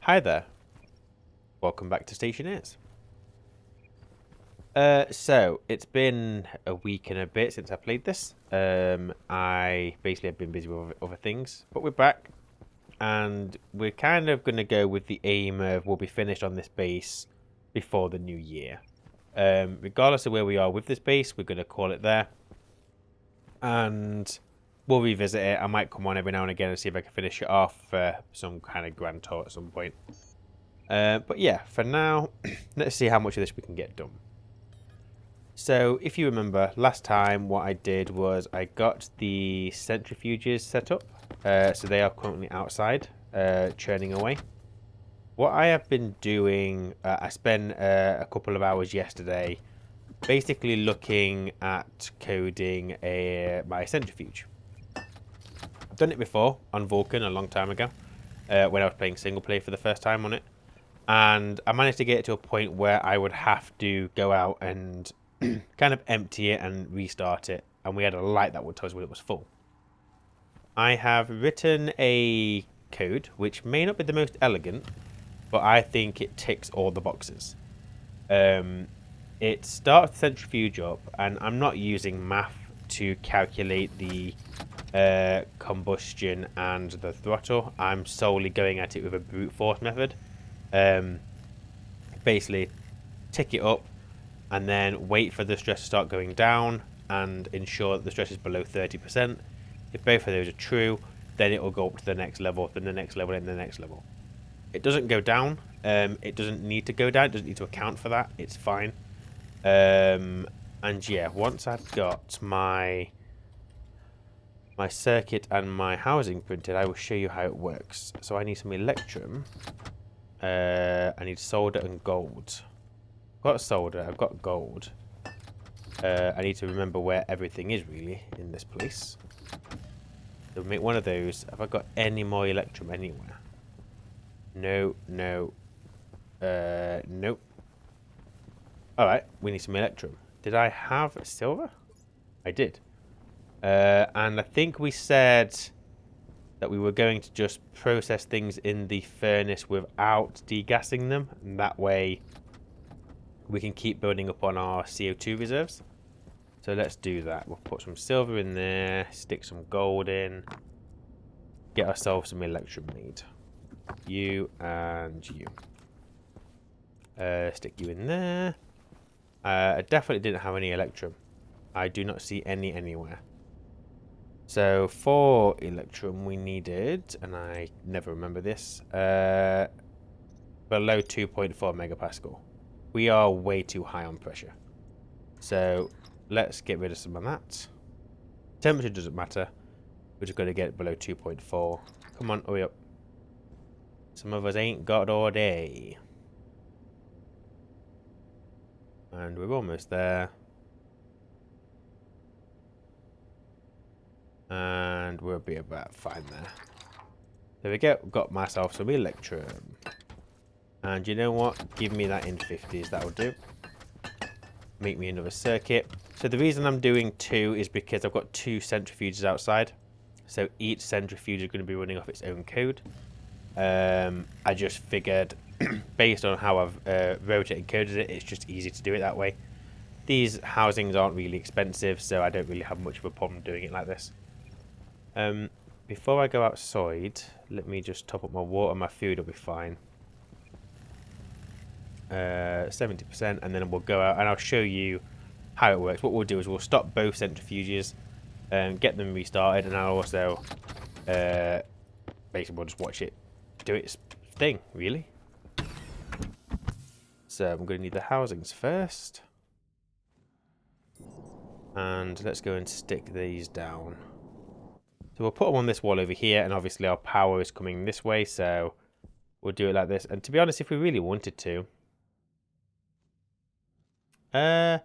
Hi there, welcome back to Stationeers. So it's been a week and a bit since I played this. I basically have been busy with other things, but we're back, and we're kind of going to go with the aim of we'll be finished on this base before the new year. Regardless of where we are with this base, we're going to call it there, and we'll revisit it. I might come on every now and again and see if I can finish it off for some kind of grand tour at some point. But yeah, for now, let's see how much of this we can get done. So, if you remember, last time what I did was I got the centrifuges set up. So they are currently outside, churning away. What I have been doing, I spent a couple of hours yesterday basically looking at coding my centrifuge. I've done it before on Vulcan a long time ago, when I was playing single player for the first time on it. And I managed to get it to a point where I would have to go out and kind of empty it and restart it. And we had a light that would tell us when it was full. I have written a code, which may not be the most elegant, but I think it ticks all the boxes. It starts the centrifuge up, and I'm not using math to calculate the combustion and the throttle. I'm solely going at it with a brute force method. Basically tick it up and then wait for the stress to start going down and ensure that the stress is below 30%. If both of those are true, then it will go up to the next level, then the next level, and the next level. It doesn't go down. It doesn't need to go down. It doesn't need to account for that. It's fine. And yeah, once I've got my circuit and my housing printed, I will show you how it works. So I need some electrum. I need solder and gold. I've got solder, I've got gold. I need to remember where everything is really in this place. So make one of those. Have I got any more electrum anywhere? No, no. Nope. Alright, we need some electrum. Did I have silver? I did. And I think we said that we were going to just process things in the furnace without degassing them, and that way we can keep building up on our CO2 reserves. So let's do that. We'll put some silver in there, stick some gold in, get ourselves some electrum made. You and you. Stick you in there. I definitely didn't have any electrum. I do not see any anywhere. So for electrum we needed, and I never remember this, below 2.4 megapascal. We are way too high on pressure. So let's get rid of some of that. Temperature doesn't matter. We're just going to get it below 2.4. Come on, hurry up. Some of us ain't got all day. And we're almost there. And we'll be about fine there. There we go. Got myself some electrum. And you know what? Give me that in 50s. That'll do. Make me another circuit. So the reason I'm doing two is because I've got two centrifuges outside. So each centrifuge is going to be running off its own code. I just figured, based on how I've wrote it and coded it, it's just easy to do it that way. These housings aren't really expensive, so I don't really have much of a problem doing it like this. Before I go outside, let me just top up my water. My food will be fine. 70%, and then we'll go out and I'll show you how it works. What we'll do is we'll stop both centrifuges and get them restarted, and I'll also basically we'll just watch it do its thing, really. So I'm going to need the housings first, and let's go and stick these down. So we'll put them on this wall over here, and obviously our power is coming this way, so we'll do it like this. And to be honest, if we really wanted to, trying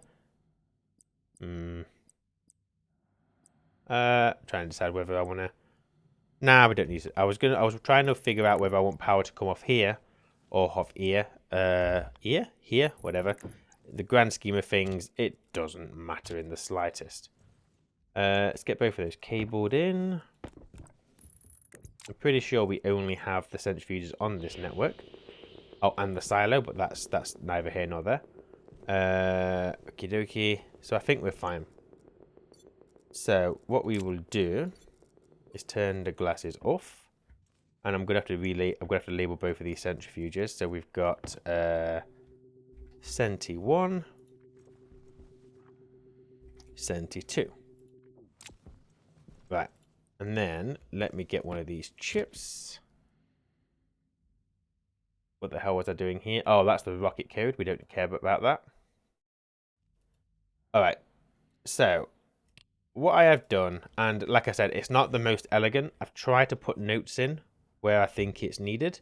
to decide whether I want to. Nah, we don't need it. I was trying to figure out whether I want power to come off here or off here. Here, whatever. The grand scheme of things, it doesn't matter in the slightest. Let's get both of those cabled in. I'm pretty sure we only have the centrifuges on this network. Oh, and the silo, but that's neither here nor there. Okie dokie. So I think we're fine. So what we will do is turn the glasses off, and I'm gonna have to label both of these centrifuges. So we've got Centi 1, Centi 2. Right, and then let me get one of these chips. What the hell was I doing here? Oh, that's the rocket code. We don't care about that. All right, so what I have done, and like I said, it's not the most elegant. I've tried to put notes in where I think it's needed.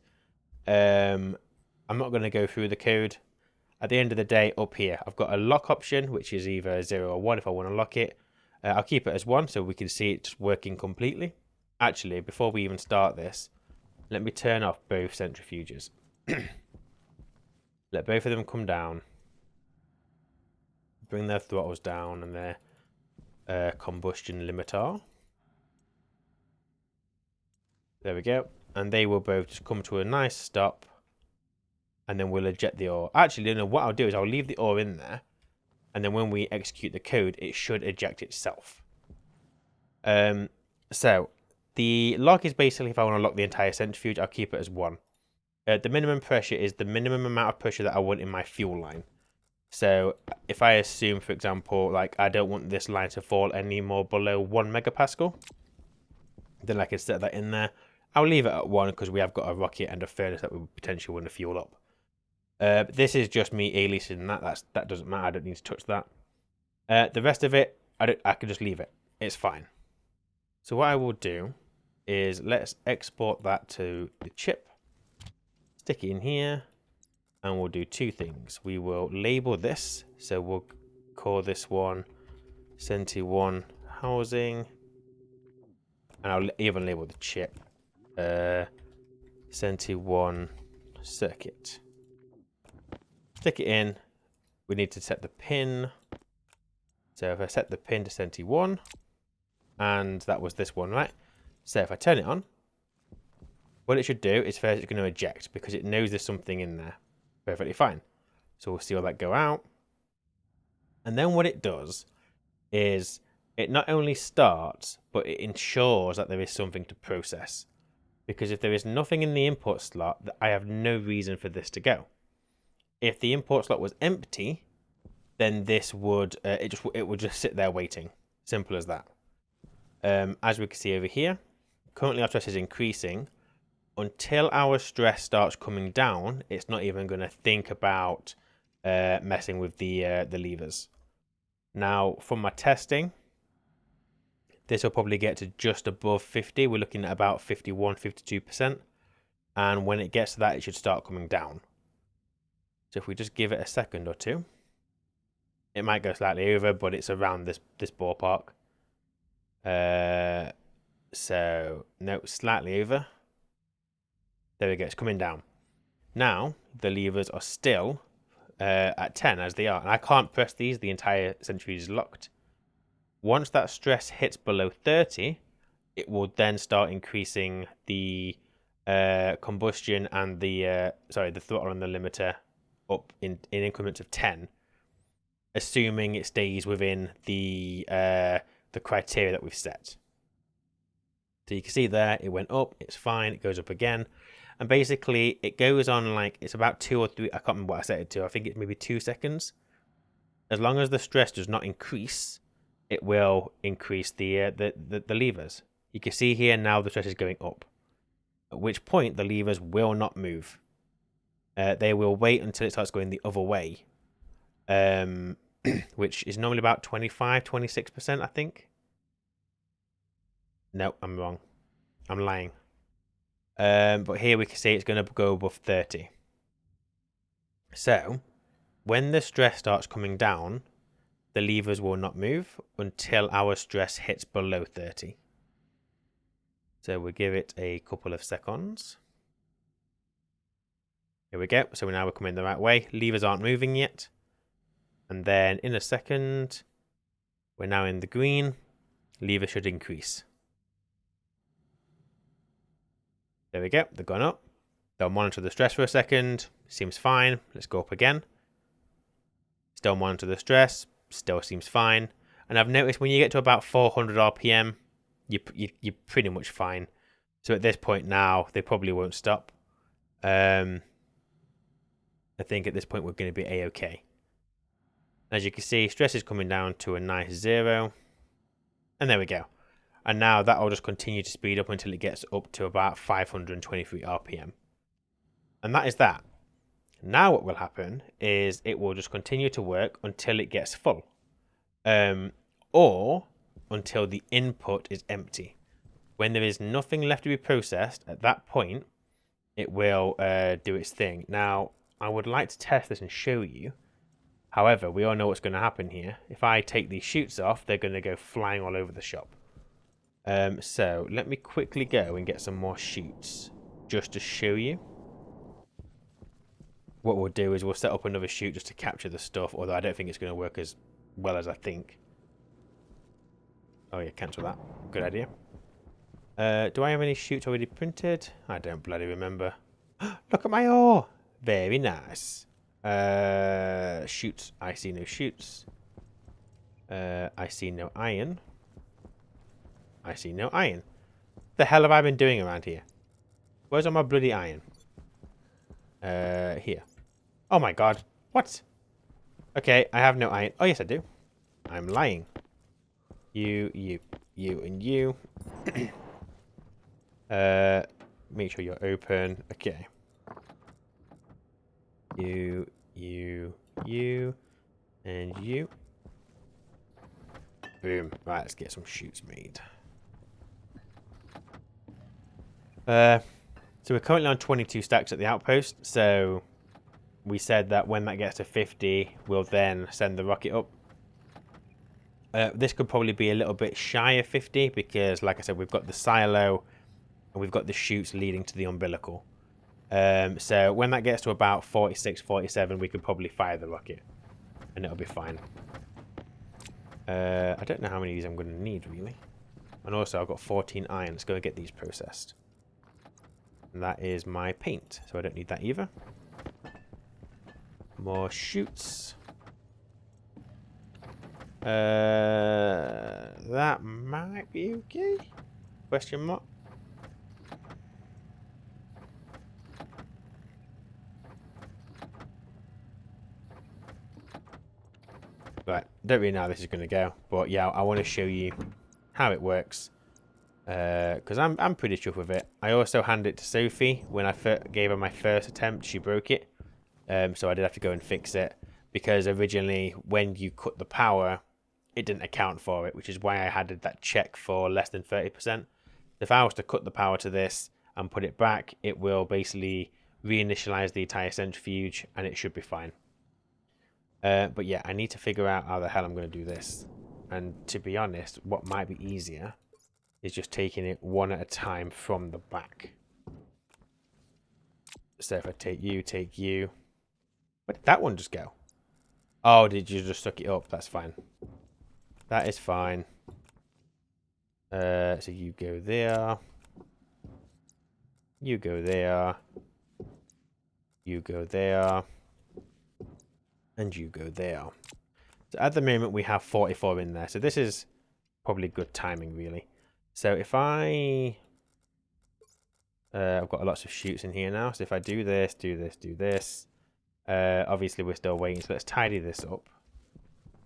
I'm not going to go through the code. At the end of the day, up here, I've got a lock option, which is either 0 or 1 if I want to lock it. I'll keep it as 1 so we can see it just working completely. Actually, before we even start this, let me turn off both centrifuges. Let both of them come down. Bring their throttles down and their combustion limiter. There we go. And they will both just come to a nice stop. And then we'll eject the ore. Actually, no, what I'll do is I'll leave the ore in there. And then when we execute the code, it should eject itself. So the lock is basically if I want to lock the entire centrifuge, I'll keep it as 1. The minimum pressure is the minimum amount of pressure that I want in my fuel line. So if I assume, for example, like I don't want this line to fall any more below 1 megapascal, then I can set that in there. I'll leave it at 1 because we have got a rocket and a furnace that we potentially want to fuel up. This is just me aliasing that doesn't matter. I don't need to touch that. The rest of it, I can just leave it. It's fine. So what I will do is let's export that to the chip. Stick it in here. And we'll do 2 things. We will label this. So we'll call this one Centi 1 housing. And I'll even label the chip Centi 1 circuit. Stick it in. We need to set the pin. So if I set the pin to Centi 1, and that was this one, right? So if I turn it on, what it should do is first it's going to eject because it knows there's something in there. Perfectly fine. So we'll see all that go out. And then what it does is it not only starts, but it ensures that there is something to process. Because if there is nothing in the input slot, I have no reason for this to go. If the input slot was empty, then this would it would just sit there waiting. Simple as that. As we can see over here, currently our stress is increasing. Until our stress starts coming down, it's not even going to think about messing with the levers. Now, from my testing, this will probably get to just above 50. We're looking at about 51, 52%. And when it gets to that, it should start coming down. So if we just give it a second or two, it might go slightly over, but it's around this ballpark. So, no, slightly over. There we go, it's coming down. Now, the levers are still at 10 as they are. And I can't press these, the entire centrifuge is locked. Once that stress hits below 30, it will then start increasing the combustion and the throttle and the limiter up in increments of 10, assuming it stays within the criteria that we've set. So you can see there, it went up, it's fine, it goes up again. And basically, it goes on like, it's about 2 or 3, I can't remember what I set it to, I think it's maybe 2 seconds. As long as the stress does not increase, it will increase the levers. You can see here now the stress is going up, at which point the levers will not move. They will wait until it starts going the other way, which is normally about 25, 26%, I think. No, I'm wrong. I'm lying. But here we can see it's going to go above 30. So, when the stress starts coming down, the levers will not move until our stress hits below 30. So we'll give it a couple of seconds. Here we go. So now we're coming the right way. Levers aren't moving yet. And then in a second, we're now in the green. Lever should increase. There we go. They've gone up. They'll monitor the stress for a second. Seems fine. Let's go up again. Still monitor the stress. Still seems fine. And I've noticed when you get to about 400 RPM, you're pretty much fine. So at this point now, they probably won't stop. I think at this point we're going to be A-OK. As you can see, stress is coming down to a nice 0. And there we go. And now that will just continue to speed up until it gets up to about 523 RPM. And that is that. Now what will happen is it will just continue to work until it gets full. Or until the input is empty. When there is nothing left to be processed, at that point, it will do its thing. Now, I would like to test this and show you. However, we all know what's going to happen here. If I take these chutes off, they're going to go flying all over the shop. So let me quickly go and get some more chutes just to show you. What we'll do is we'll set up another chute just to capture the stuff, although I don't think it's going to work as well as I think. Oh yeah, cancel that. Good idea. Do I have any chutes already printed? I don't bloody remember. Look at my ore! Very nice. Chutes. I see no chutes. I see no iron. I see no iron. The hell have I been doing around here? Where's all my bloody iron? Here. Oh my god. What? Okay, I have no iron. Oh yes I do. I'm lying. You, and you. Make sure you're open. Okay. You, and you. Boom. Right, let's get some chutes made. So we're currently on 22 stacks at the outpost, so we said that when that gets to 50, we'll then send the rocket up. This could probably be a little bit shy of 50 because, like I said, we've got the silo and we've got the chutes leading to the umbilical. So when that gets to about 46, 47, we could probably fire the rocket and it'll be fine. I don't know how many of these I'm going to need, really. And also, I've got 14 iron. Let's go and get these processed. And that is my paint, so I don't need that either. More chutes. That might be okay? Question mark. Right, don't really know how this is going to go, but yeah, I want to show you how it works. Because I'm pretty chuffed with it. I also handed it to Sophie when I gave her my first attempt. She broke it, so I did have to go and fix it because originally when you cut the power, it didn't account for it, which is why I had that check for less than 30%. If I was to cut the power to this and put it back, it will basically reinitialize the entire centrifuge and it should be fine. But yeah, I need to figure out how the hell I'm going to do this. And to be honest, what might be easier is just taking it one at a time from the back. So if I take you. Where did that one just go? Oh, did you just suck it up? That's fine. That is fine. So you go there. You go there. You go there. And you go there. So at the moment we have 44 in there. So this is probably good timing, really. So if I've got lots of chutes in here now. So if I do this, do this. Obviously we're still waiting. So let's tidy this up.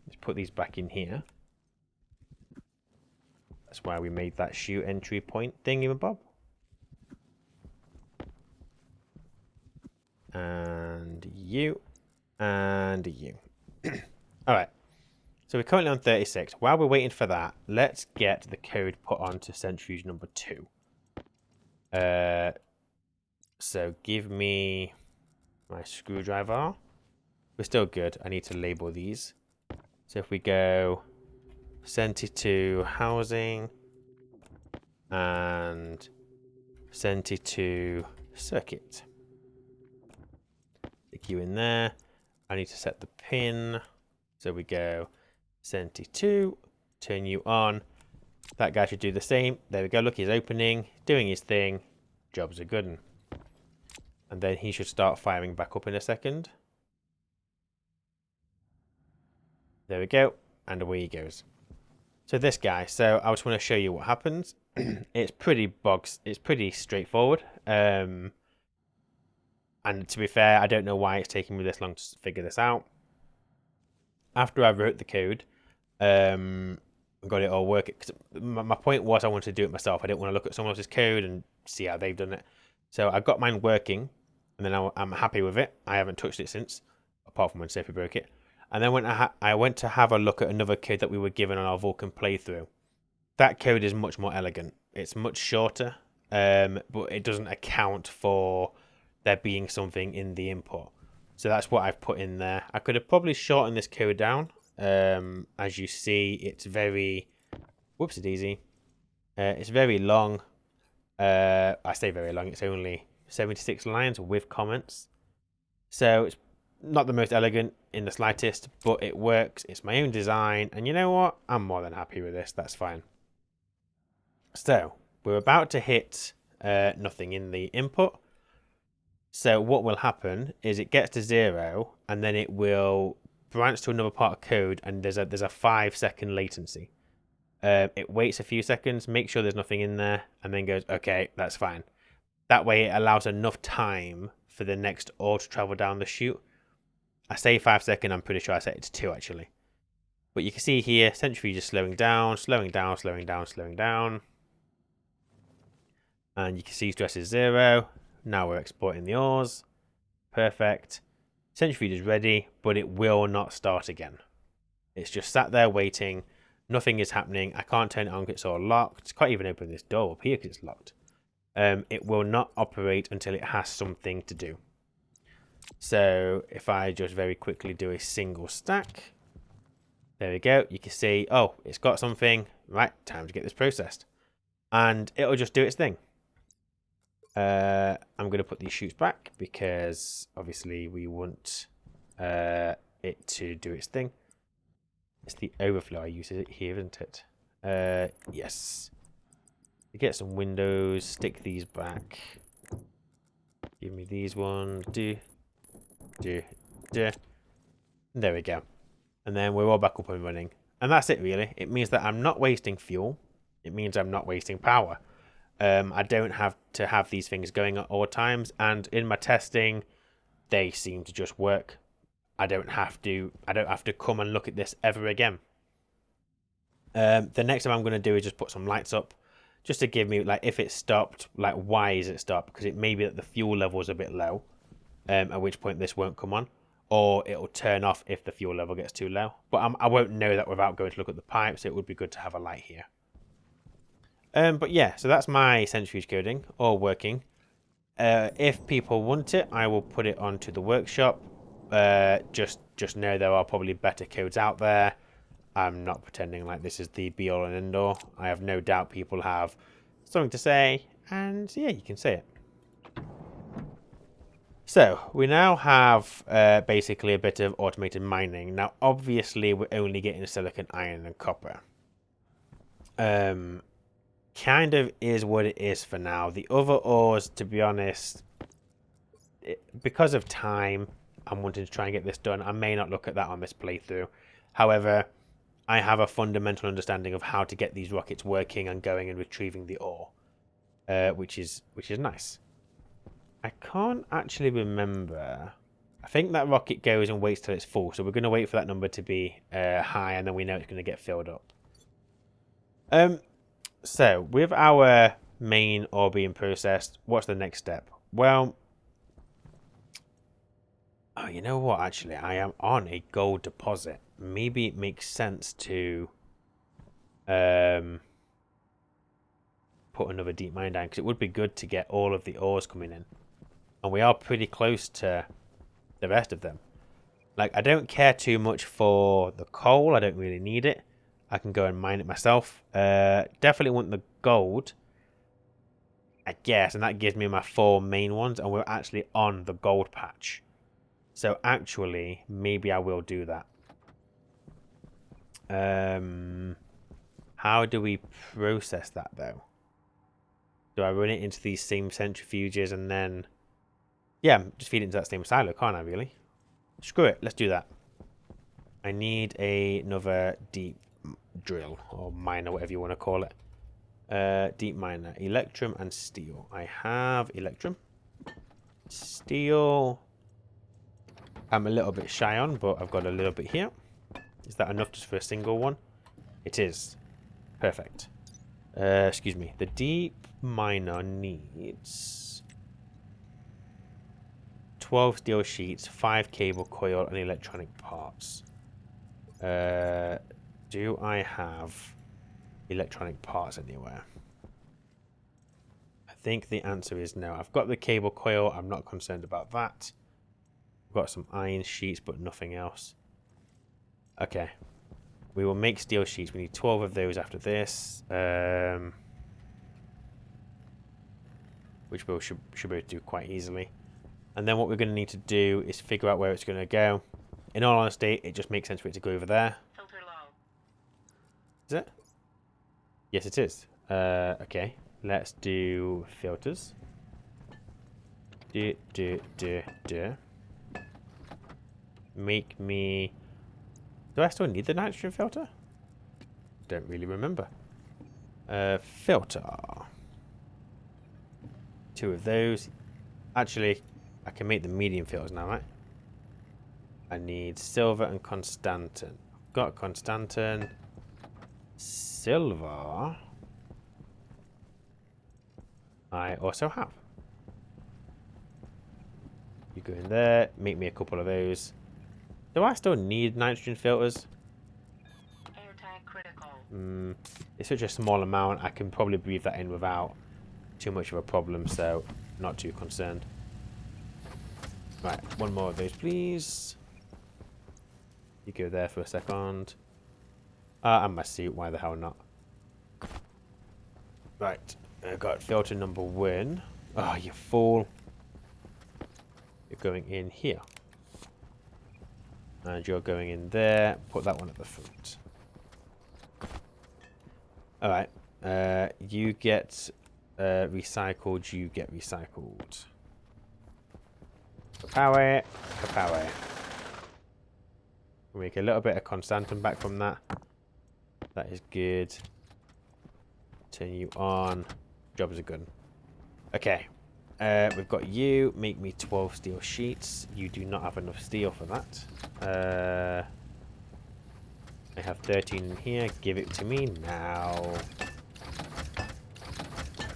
Let's put these back in here. That's why we made that chute entry point thingy-mabob. And you. And you. Alright. So we're currently on 36. While we're waiting for that, let's get the code put onto centrifuge number 2. So give me my screwdriver. We're still good. I need to label these. So if we go Centi2 housing and Centi2 circuit. Stick you in there. I need to set the pin. So we go Centi2, turn you on. That guy should do the same. There we go. Look, he's opening, doing his thing. Job's a good one. And then he should start firing back up in a second. There we go. And away he goes. So this guy, so I just want to show you what happens. It's pretty straightforward. And to be fair, I don't know why it's taking me this long to figure this out. After I wrote the code, got it all working. My point was I wanted to do it myself. I didn't want to look at someone else's code and see how they've done it. So I got mine working, and then I'm happy with it. I haven't touched it since, apart from when Sophie broke it. And then when I went to have a look at another code that we were given on our Vulkan playthrough, that code is much more elegant. It's much shorter, but it doesn't account for there being something in the input. So that's what I've put in there. I could have probably shortened this code down. As you see, it's very... Whoopsie daisy. It's very long. I say very long. It's only 76 lines with comments. So it's not the most elegant in the slightest, but it works. It's my own design. And you know what? I'm more than happy with this. That's fine. So we're about to hit nothing in the input. So what will happen is it gets to 0 and then it will branch to another part of code, and there's a 5-second latency. It waits a few seconds, makes sure there's nothing in there, and then goes, okay, that's fine. That way it allows enough time for the next ore to travel down the chute. I say 5 seconds, I'm pretty sure I set it to 2 actually. But you can see here, Centrifuge is slowing down, slowing down, slowing down, slowing down. And you can see stress is 0. Now we're exporting the ores. Perfect. Centrifuge is ready, but it will not start again. It's just sat there waiting. Nothing is happening. I can't turn it on because it's all locked. Can't even open this door up here because it's locked. It will not operate until it has something to do. So if I just very quickly do a single stack. There we go. You can see, oh, it's got something. Right, time to get this processed. And it'll just do its thing. I'm going to put these chutes back because obviously we want it to do its thing. It's the overflow I use it here, isn't it? Yes. You get some windows, stick these back. Give me these ones. There we go. And then we're all back up and running. And that's it really. It means that I'm not wasting fuel. It means I'm not wasting power. I don't have to have these things going at all times, and in my testing they seem to just work. I don't have to come and look at this ever again. The next time I'm going to do is just put some lights up just to give me, like, if it stopped, like, why is it stopped? Because it may be that the fuel level is a bit low, at which point this won't come on, or it'll turn off if the fuel level gets too low. But I won't know that without going to look at the pipes, so it would be good to have a light here. But yeah, so that's my centrifuge coding, all working. If people want it, I will put it onto the workshop. Just know there are probably better codes out there. I'm not pretending like this is the be-all and end-all. I have no doubt people have something to say, and yeah, you can say it. So, we now have basically a bit of automated mining. Now, obviously, we're only getting silicon, iron, and copper. Kind of is what it is for now. The other ores, to be honest, because of time, I'm wanting to try and get this done. I may not look at that on this playthrough. However, I have a fundamental understanding of how to get these rockets working and going and retrieving the ore, which is nice. I can't actually remember. I think that rocket goes and waits till it's full, so we're going to wait for that number to be high, and then we know it's going to get filled up. So, with our main ore being processed, what's the next step? Well, oh, you know what, actually, I am on a gold deposit. Maybe it makes sense to put another deep mine down, because it would be good to get all of the ores coming in. And we are pretty close to the rest of them. Like, I don't care too much for the coal. I don't really need it. I can go and mine it myself. Definitely want the gold, I guess, and that gives me my 4 main ones, and we're actually on the gold patch. So actually, maybe I will do that. How do we process that, though? Do I run it into these same centrifuges and then... Yeah, just feed it into that same silo, can't I, really? Screw it, let's do that. I need another deep drill, or miner, whatever you want to call it. Deep miner, electrum and steel. I have electrum. Steel, I'm a little bit shy on, but I've got a little bit here. Is that enough just for a single one? It is. Perfect. Excuse me. The deep miner needs 12 steel sheets, 5 cable coil, and electronic parts. Do I have electronic parts anywhere? I think the answer is no. I've got the cable coil. I'm not concerned about that. I've got some iron sheets, but nothing else. Okay. We will make steel sheets. We need 12 of those after this. Which we should be able to do quite easily. And then what we're going to need to do is figure out where it's going to go. In all honesty, it just makes sense for it to go over there. Filter low. Is it? Yes, it is. Okay. Let's do filters. Make me... Do I still need the nitrogen filter? Don't really remember. Filter. 2 of those. Actually, I can make the medium filters now, right? I need silver and constantan. Got constantan. Silver. I also have. You go in there, make me a couple of those. Do I still need nitrogen filters? Airtag critical. It's such a small amount, I can probably breathe that in without too much of a problem, so not too concerned. Right, one more of those, please. You go there for a second. And my suit, why the hell not? Right, I got filter number 1. Oh, you fool. You're going in here. And you're going in there. Put that one at the front. Alright. You get recycled. You get recycled. Kapow. Kapow. We'll make a little bit of constantan back from that. That is good. Turn you on. Jobs are good. Okay. We've got you. Make me 12 steel sheets. You do not have enough steel for that. I have 13 in here. Give it to me now.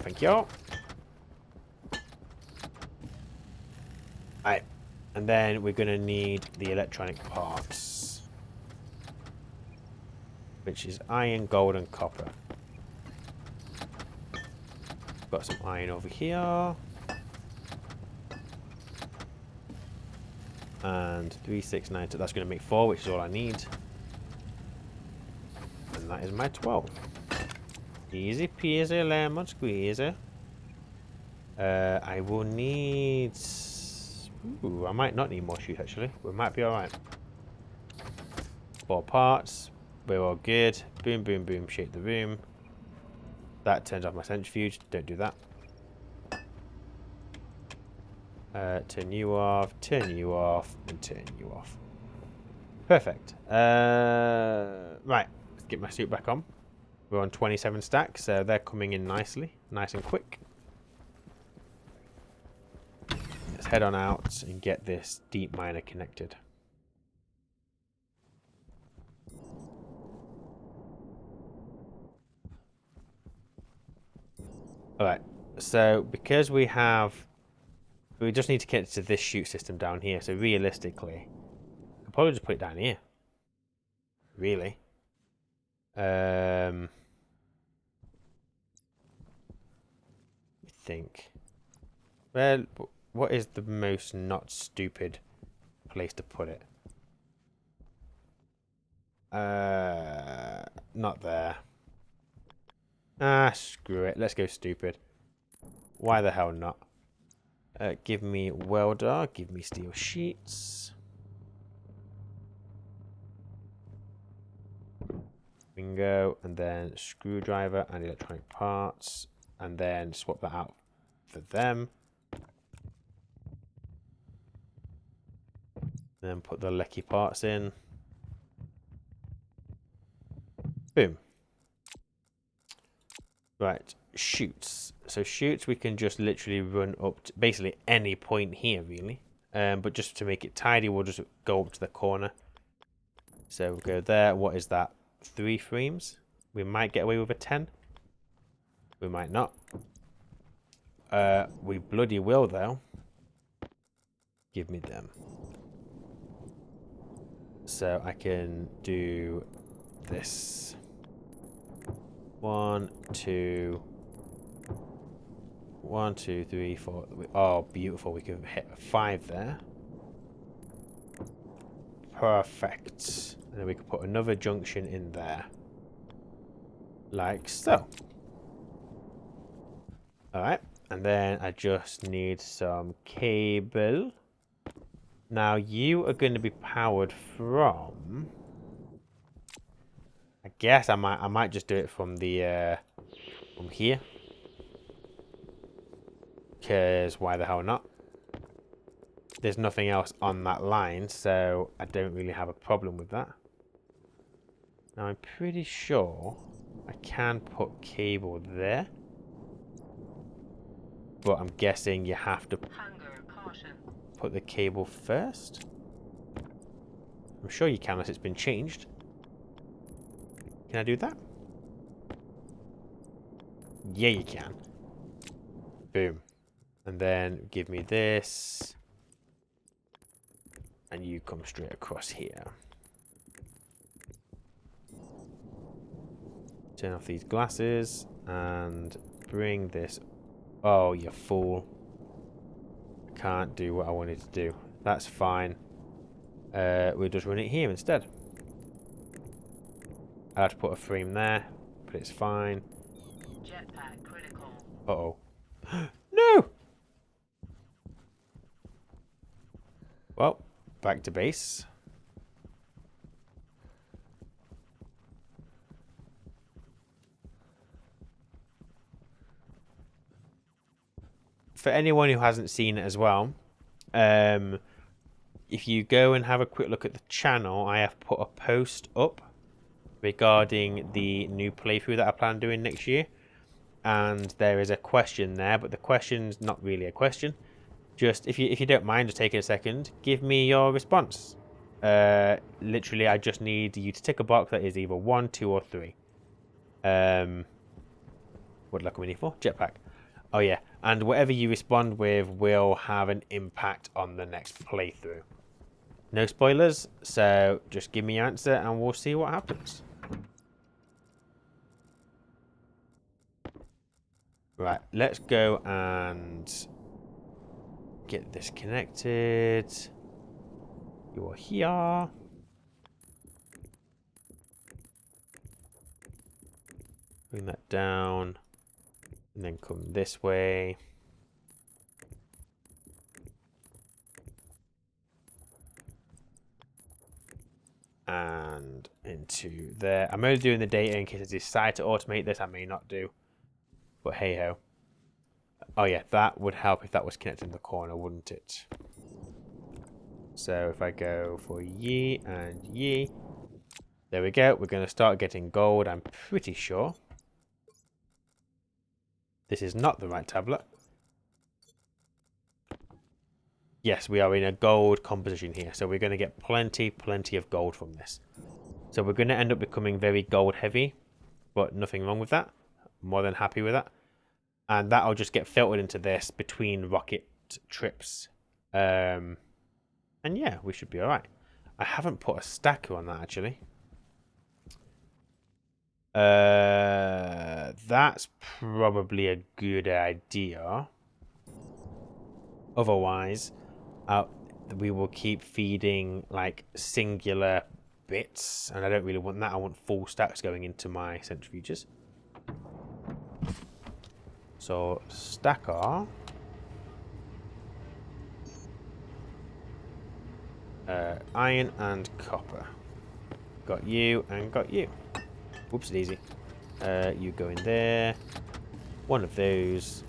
Thank you. Alright. And then we're going to need the electronic parts. Which is iron, gold, and copper. Got some iron over here. And 3, 6, 9, so that's going to make 4, which is all I need. And that is my 12. Easy peasy lemon squeezy. I will need... Ooh, I might not need more sheets actually. We might be alright. 4 parts. We're all good. Boom, boom, boom. Shake the room. That turns off my centrifuge. Don't do that. Turn you off, and turn you off. Perfect. Right, let's get my suit back on. We're on 27 stacks, so they're coming in nicely, nice and quick. Let's head on out and get this deep miner connected. Alright, so because we just need to get to this chute system down here, so realistically, I could probably just put it down here. Really. I think. Well, what is the most not stupid place to put it? Not there. Ah, screw it. Let's go stupid. Why the hell not? Give me welder. Give me steel sheets. Bingo. And then screwdriver and electronic parts. and then swap that out for them. Then put the lecky parts in. Boom. Right, chutes. So chutes we can just literally run up to basically any point here, really. But just to make it tidy, we'll just go up to the corner. So we'll go there. What is that? 3 frames? We might get away with a 10. We might not. We bloody will, though. Give me them. So I can do this. 1, 2. 1, 2, 3, 4. Oh, beautiful. We can hit 5 there. Perfect. And then we can put another junction in there. Like so. Alright. And then I just need some cable. Now you are going to be powered from... I guess I might just do it from the from here. Because why the hell not? There's nothing else on that line, so I don't really have a problem with that. Now I'm pretty sure I can put cable there. But I'm guessing you have to put the cable first. I'm sure you can unless it's been changed. Can I do that? Yeah, you can. Boom. And then give me this. And you come straight across here. Turn off these glasses and bring this. Oh, you fool. I can't do what I wanted to do. That's fine. We'll just run it here instead. I have to put a frame there, but it's fine. Jetpack critical. Uh-oh. No! Well, back to base. For anyone who hasn't seen it as well, if you go and have a quick look at the channel, I have put a post up regarding the new playthrough that I plan on doing next year. And there is a question there, but the question's not really a question. Just, if you don't mind, just taking a second, give me your response. Literally, I just need you to tick a box that is either 1, 2, or 3. What luck are we need for? Jetpack. Oh yeah, and whatever you respond with will have an impact on the next playthrough. No spoilers, so just give me your answer and we'll see what happens. Right, let's go and get this connected. You are here. Bring that down. And then come this way. And into there. I'm only doing the data in case I decide to automate this. I may not do. But hey ho. Oh yeah, that would help if that was connected in the corner, wouldn't it? So if I go for ye and ye. There we go. We're going to start getting gold, I'm pretty sure. This is not the right tablet. Yes, we are in a gold composition here. So we're going to get plenty of gold from this. So we're going to end up becoming very gold heavy. But nothing wrong with that. More than happy with that. And that'll just get filtered into this between rocket trips. And yeah, we should be alright. I haven't put a stacker on that actually. That's probably a good idea. Otherwise, we will keep feeding like singular bits, and I don't really want that. I want full stacks going into my centrifuges. So stacker, iron and copper. Got you and got you. Whoops, daisy. You go in there. One of those.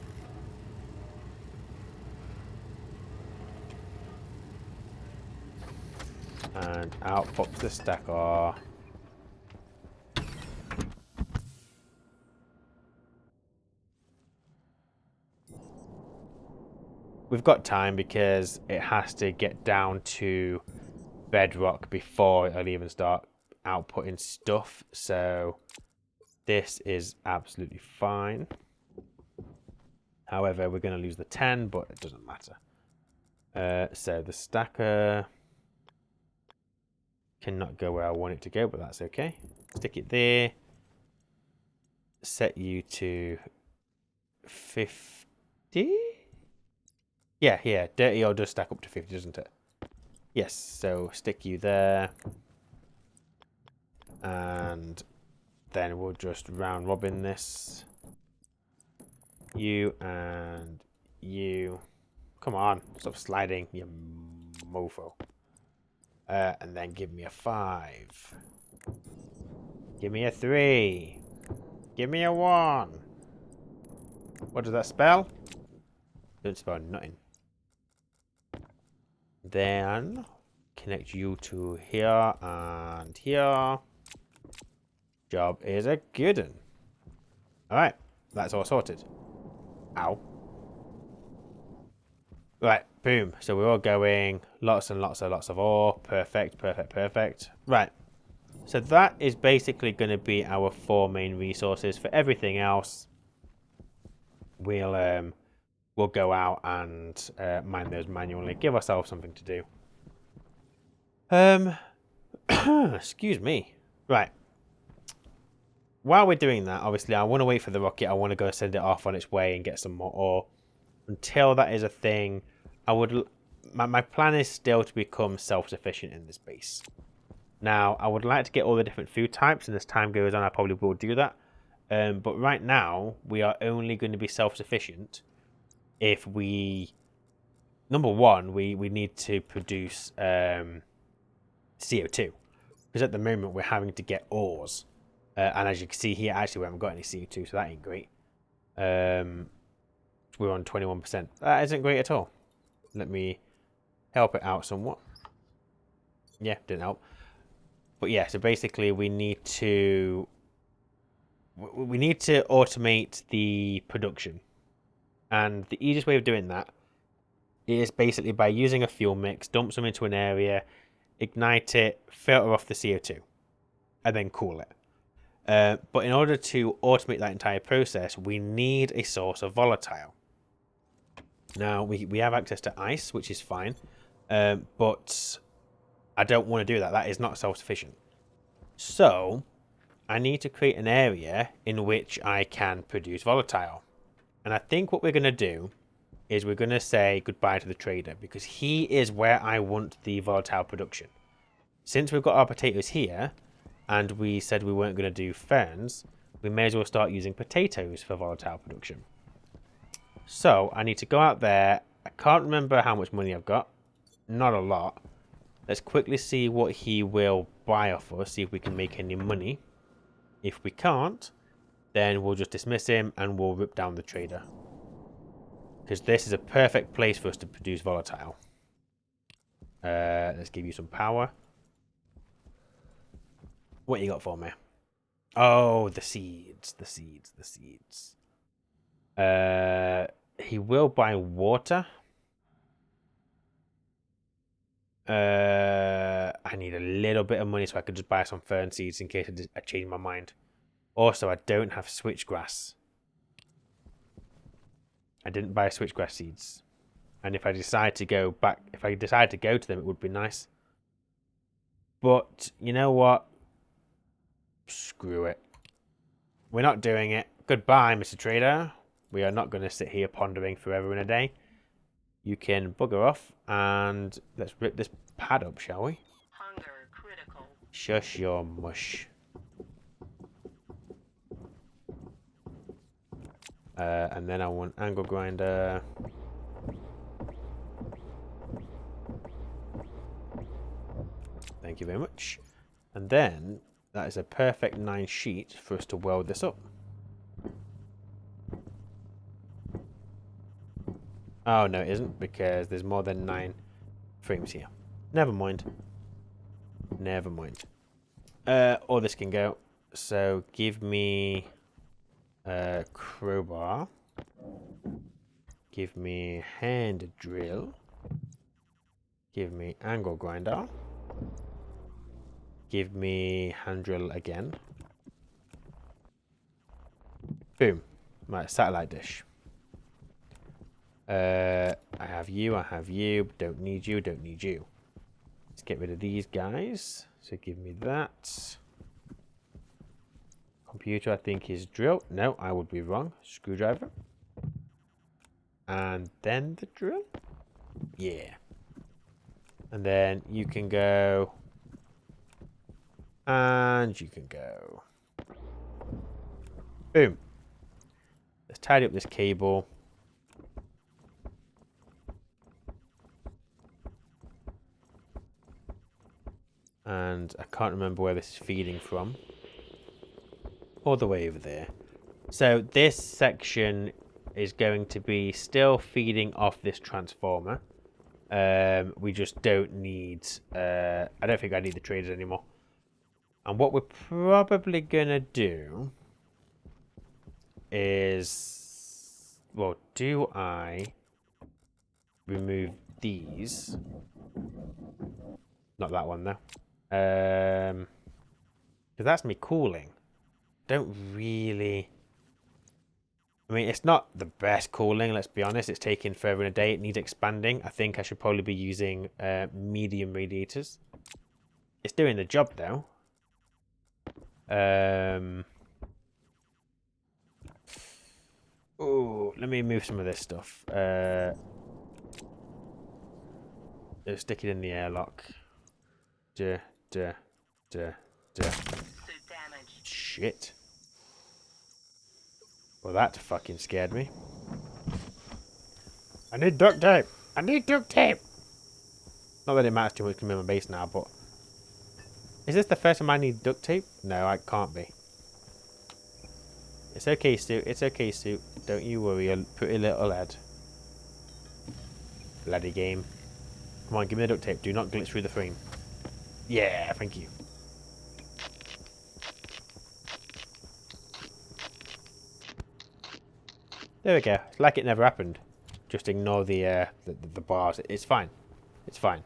And out pops the stacker. We've got time because it has to get down to bedrock before it'll even start outputting stuff. So this is absolutely fine. However, we're going to lose the 10, but it doesn't matter. So the stacker cannot go where I want it to go, but that's okay. Stick it there. Set you to 50. Yeah. Dirty ore does stack up to 50, doesn't it? Yes, so stick you there. And then we'll just round robin this. You and you. Come on, stop sliding, you mofo. And then give me a 5. Give me a 3. Give me a 1. What does that spell? Don't spell nothing. Then connect you to here and here. Job is a good one. Alright, that's all sorted. Ow. Right, boom. So we're all going. Lots and lots of ore. Perfect. Right. So that is basically going to be our 4 main resources. For everything else, we'll go out and mine those manually. Give ourselves something to do. Excuse me. Right. While we're doing that, obviously, I want to wait for the rocket. I want to go send it off on its way and get some more ore. Until that is a thing, my plan is still to become self-sufficient in this base. Now, I would like to get all the different food types, and as time goes on, I probably will do that. But right now, we are only going to be self-sufficient if we... Number one, we need to produce CO2. Because at the moment, we're having to get ores. And as you can see here, actually, we haven't got any CO2, so that ain't great. We're on 21%. That isn't great at all. Let me help it out somewhat. Yeah, didn't help. But yeah, so basically we need to automate the production. And the easiest way of doing that is basically by using a fuel mix, dump some into an area, ignite it, filter off the CO2, and then cool it. But in order to automate that entire process, we need a source of volatile. Now, we have access to ice, which is fine, but I don't want to do that. That is not self-sufficient. So, I need to create an area in which I can produce volatile. And I think what we're going to do is we're going to say goodbye to the trader, because he is where I want the volatile production. Since we've got our potatoes here, and we said we weren't going to do ferns, we may as well start using potatoes for volatile production. So, I need to go out there. I can't remember how much money I've got. Not a lot. Let's quickly see what he will buy off us, see if we can make any money. If we can't, then we'll just dismiss him and we'll rip down the trader. Because this is a perfect place for us to produce volatile. Let's give you some power. What you got for me? Oh, the seeds. He will buy water. I need a little bit of money so I could just buy some fern seeds in case I change my mind. Also, I don't have switchgrass. I didn't buy switchgrass seeds. And if I decide to go back, if I decide to go to them, it would be nice. But, you know what? Screw it. We're not doing it. Goodbye, Mr. Trader. We are not going to sit here pondering forever and a day. You can bugger off and let's rip this pad up, shall we? Hunger critical. Shush your mush. And then I want angle grinder. Thank you very much. And then that is a perfect 9 sheet for us to weld this up. Oh, no, it isn't, because there's more than 9 frames here. Never mind. Never mind. Or this can go. So, give me a crowbar. Give me hand drill. Give me angle grinder. Give me hand drill again. Boom. Right, satellite dish. I have you, I have you. Don't need you, don't need you. Let's get rid of these guys. So give me that. Computer, I think, is drill. No, I would be wrong. Screwdriver. And then the drill. Yeah. And then you can go. And you can go. Boom. Let's tidy up this cable. And I can't remember where this is feeding from. All the way over there. So this section is going to be still feeding off this transformer. We just don't need... I don't think I need the traders anymore. And what we're probably going to do is... Well, do I remove these? Not that one, though. Because that's me cooling. Don't really... I mean, it's not the best cooling, let's be honest. It's taking further in a day. It needs expanding. I think I should probably be using medium radiators. It's doing the job, though. Oh, let me move some of this stuff. Let's stick it in the airlock. Suit damage. Shit. Well, that fucking scared me. I need duct tape. I need duct tape. Not that it matters too much to me on my base now, but... Is this the first time I need duct tape? No, I can't be. It's okay, Sue. It's okay, Sue. Don't you worry, you pretty little lad. Bloody game. Come on, give me the duct tape. Do not glitch through the frame. Yeah, thank you. There we go. It's like it never happened. Just ignore the bars. It's fine. It's fine.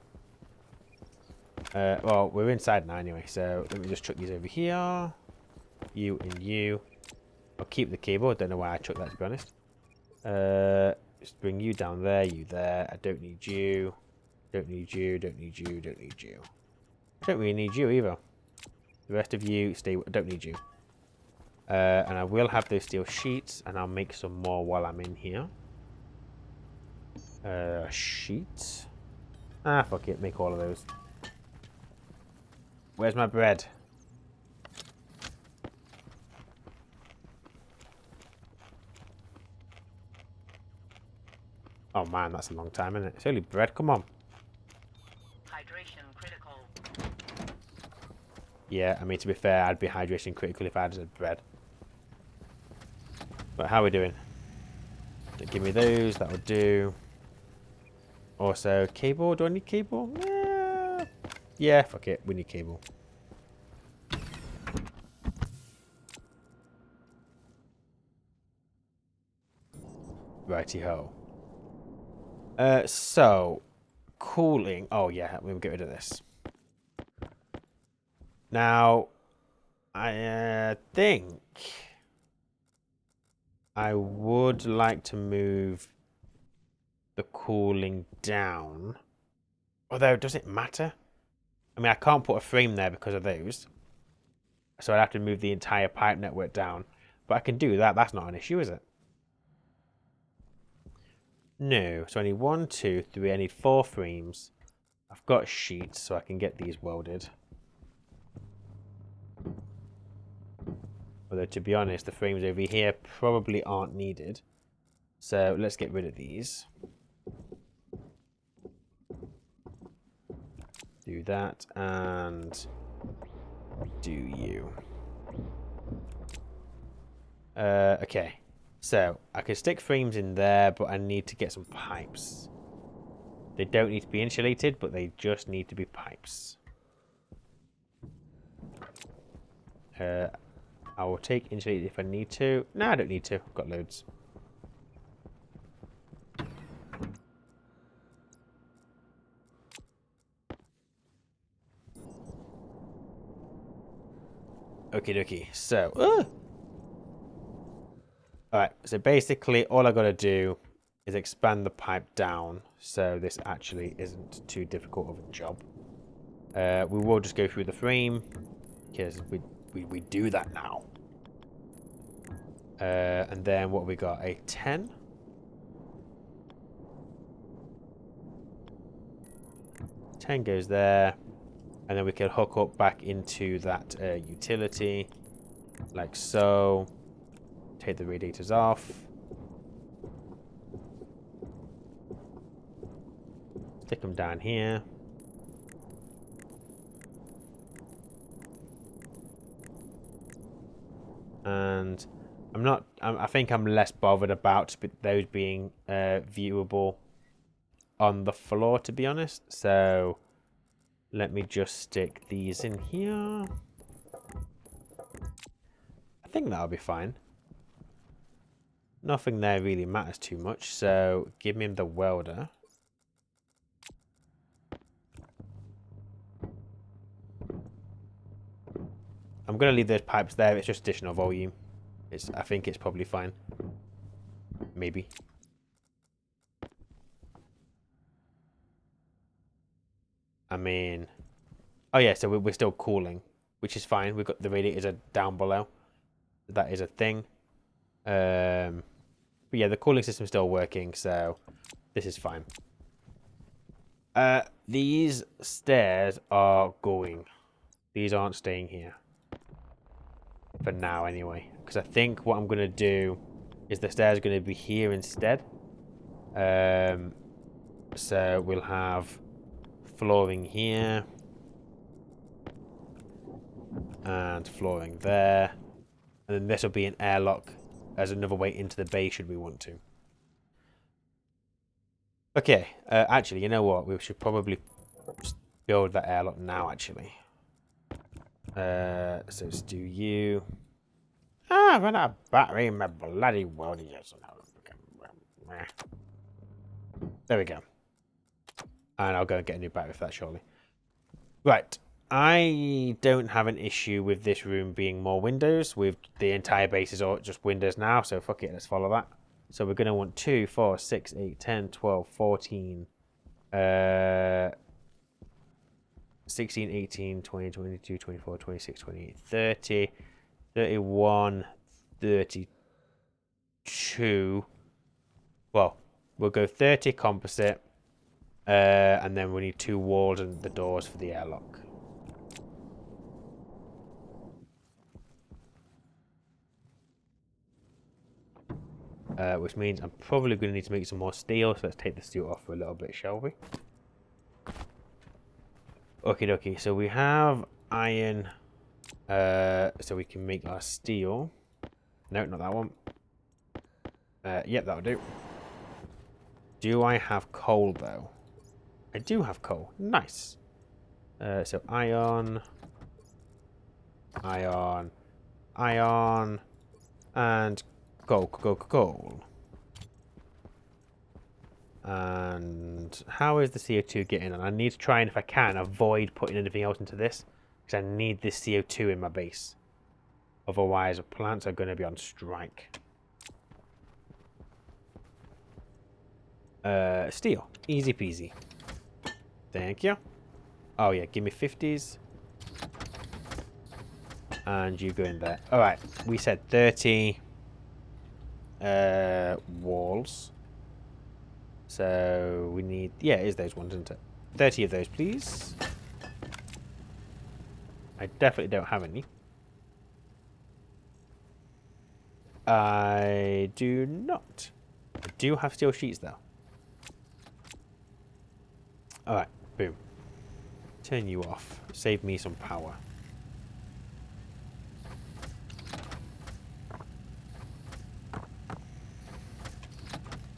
Well, we're inside now anyway, so let me just chuck these over here. You and you. I'll keep the cable. I don't know why I chucked that, to be honest. Just bring you down there, you there. I don't need you. Don't need you, don't need you, don't need you. I don't really need you either. The rest of you, stay. I don't need you. And I will have those steel sheets, and I'll make some more while I'm in here. Sheets. Ah, fuck it. Make all of those. Where's my bread? Oh man, that's a long time, isn't it? It's only bread. Come on. Hydration critical. Yeah, I mean, to be fair, I'd be hydration critical if I had bread. But how are we doing? Give me those. That would do. Also, cable. Do I need cable? Yeah, fuck it. We need cable. Righty-ho. So, cooling. Oh, yeah, we'll get rid of this. Now, I think I would like to move the cooling down. Although, does it matter? I mean, I can't put a frame there because of those. So I'd have to move the entire pipe network down. But I can do that. That's not an issue, is it? No. So I need 1, 2, 3. I need 4 frames. I've got sheets, so I can get these welded. Although, to be honest, the frames over here probably aren't needed. So let's get rid of these. Do that, and do you. Okay. So, I can stick frames in there, but I need to get some pipes. They don't need to be insulated, but they just need to be pipes. I will take insulated if I need to. No, I don't need to. I've got loads. Okie dokie. So, alright. So basically, all I got to do is expand the pipe down, so this actually isn't too difficult of a job. We will just go through the frame because we do that now. And then what we got? A 10. 10 goes there. And then we can hook up back into that utility. Like so. Take the radiators off. Stick them down here. And I think I'm less bothered about those being viewable on the floor, to be honest. So let me just stick these in here. I think that'll be fine. Nothing there really matters too much, so give me the welder. I'm going to leave those pipes there. It's just additional volume. I think it's probably fine. Maybe. I mean... Oh yeah, so we're still cooling, which is fine. We've got the radiators are down below. That is a thing. But yeah, the cooling system's still working, so this is fine. These stairs are going. These aren't staying here. For now, anyway. Because I think what I'm going to do is the stairs are going to be here instead. So we'll have flooring here. And flooring there. And then this will be an airlock as another way into the bay should we want to. Okay, actually, you know what? We should probably build that airlock now, actually. So let's do you. Ah, I've run out of battery in my bloody world. There we go. And I'll go and get a new battery for that shortly. Right. I don't have an issue with this room being more windows. With the entire base is all just windows now, so fuck it, let's follow that. So we're going to want 2, 4, 6, 8, 10, 12, 14, 16, 18, 20, 22, 24, 26, 28, 30, 31, 32. Well, we'll go 30 composite, and then we need 2 walls and the doors for the airlock. Which means I'm probably going to need to make some more steel, so let's take the steel off for a little bit, shall we? Okie dokie, so we have iron, so we can make our steel. No, not that one. Yep, that'll do. Do I have coal, though? I do have coal. Nice. So iron, iron, iron, and coal. And how is the CO2 getting on? I need to try and, if I can, avoid putting anything else into this, because I need this CO2 in my base. Otherwise, plants are going to be on strike. Steel. Easy peasy. Thank you. Oh yeah, give me 50s. And you go in there. Alright, we said 30 walls. So we need, yeah, it is those ones, isn't it? 30 of those, please. I definitely don't have any. I do not. I do have steel sheets, though. Alright, boom. Turn you off. Save me some power.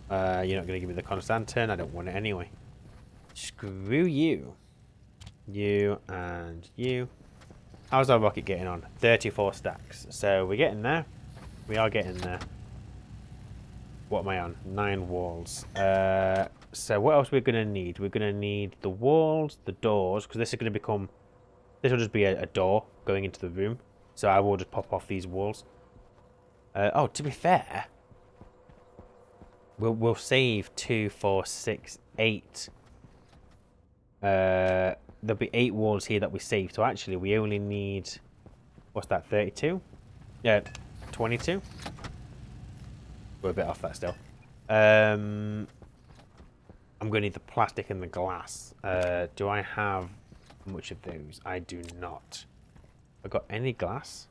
You're not going to give me the Constantin. I don't want it anyway. Screw you. You and you. How's our rocket getting on? 34 stacks. So we're getting there. We are getting there. What am I on? 9 walls. So what else we're going to need? We're going to need the walls, the doors, because this is going to become... This will just be a door going into the room. So I will just pop off these walls. Oh, to be fair, we'll save 2, 4, 6, 8. There'll be 8 walls here that we save. So actually, we only need... What's that? 32? Yeah, 22. We're a bit off that still. I'm going to need the plastic and the glass. Do I have much of those? I do not. Have I got any glass?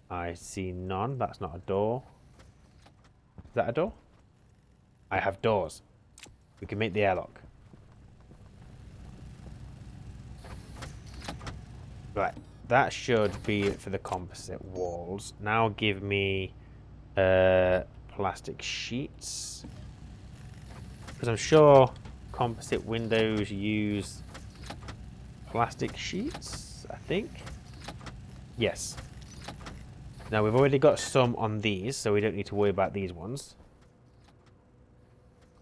I see none. That's not a door. Is that a door? I have doors. We can make the airlock. Right. That should be it for the composite walls. Now give me plastic sheets. Because I'm sure composite windows use plastic sheets, I think. Yes. Now we've already got some on these, so we don't need to worry about these ones.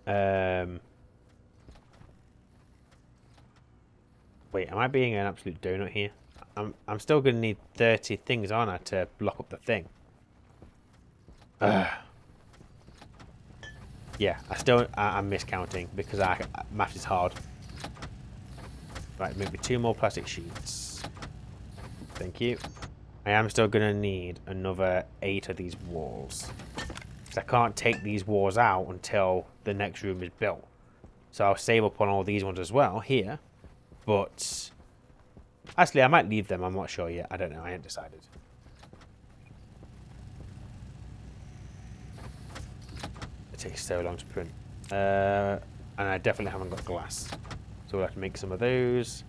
Wait, am I being an absolute donut here? I'm still going to need 30 things, aren't I, to block up the thing? Yeah, I'm miscounting because math is hard. Right, maybe 2 more plastic sheets. Thank you. I am still going to need another 8 of these walls. Because I can't take these walls out until the next room is built. So I'll save up on all these ones as well here. But actually, I might leave them. I'm not sure yet. I don't know. I ain't decided. It takes so long to print. And I definitely haven't got glass. So we'll have to make some of those.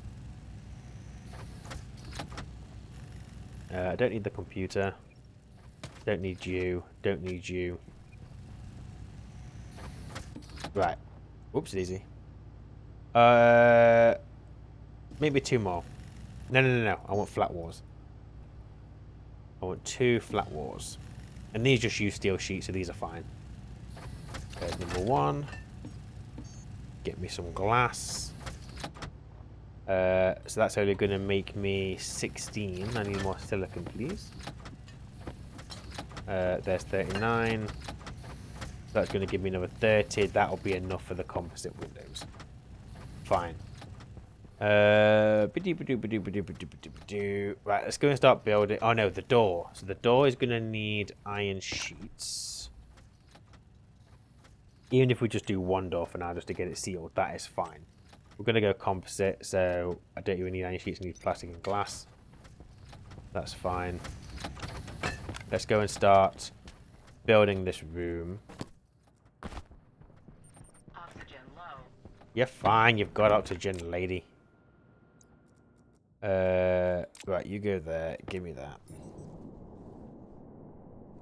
I don't need the computer. Don't need you. Don't need you. Right. Whoops, easy. Maybe 2 more. No. I want flat walls. I want 2 flat walls. And these just use steel sheets, so these are fine. There's number 1. Get me some glass. So that's only going to make me 16. I need more silicon, please. There's 39. That's going to give me another 30. That'll be enough for the composite windows. Fine. Right, let's go and start building. Oh no, the door. So the door is going to need iron sheets. Even if we just do 1 door for now, just to get it sealed, that is fine. We're going to go composite, so I don't even need iron sheets. I need plastic and glass. That's fine. Let's go and start building this room. Oxygen low. You're fine. You've got oxygen, lady. Right, you go there. Give me that.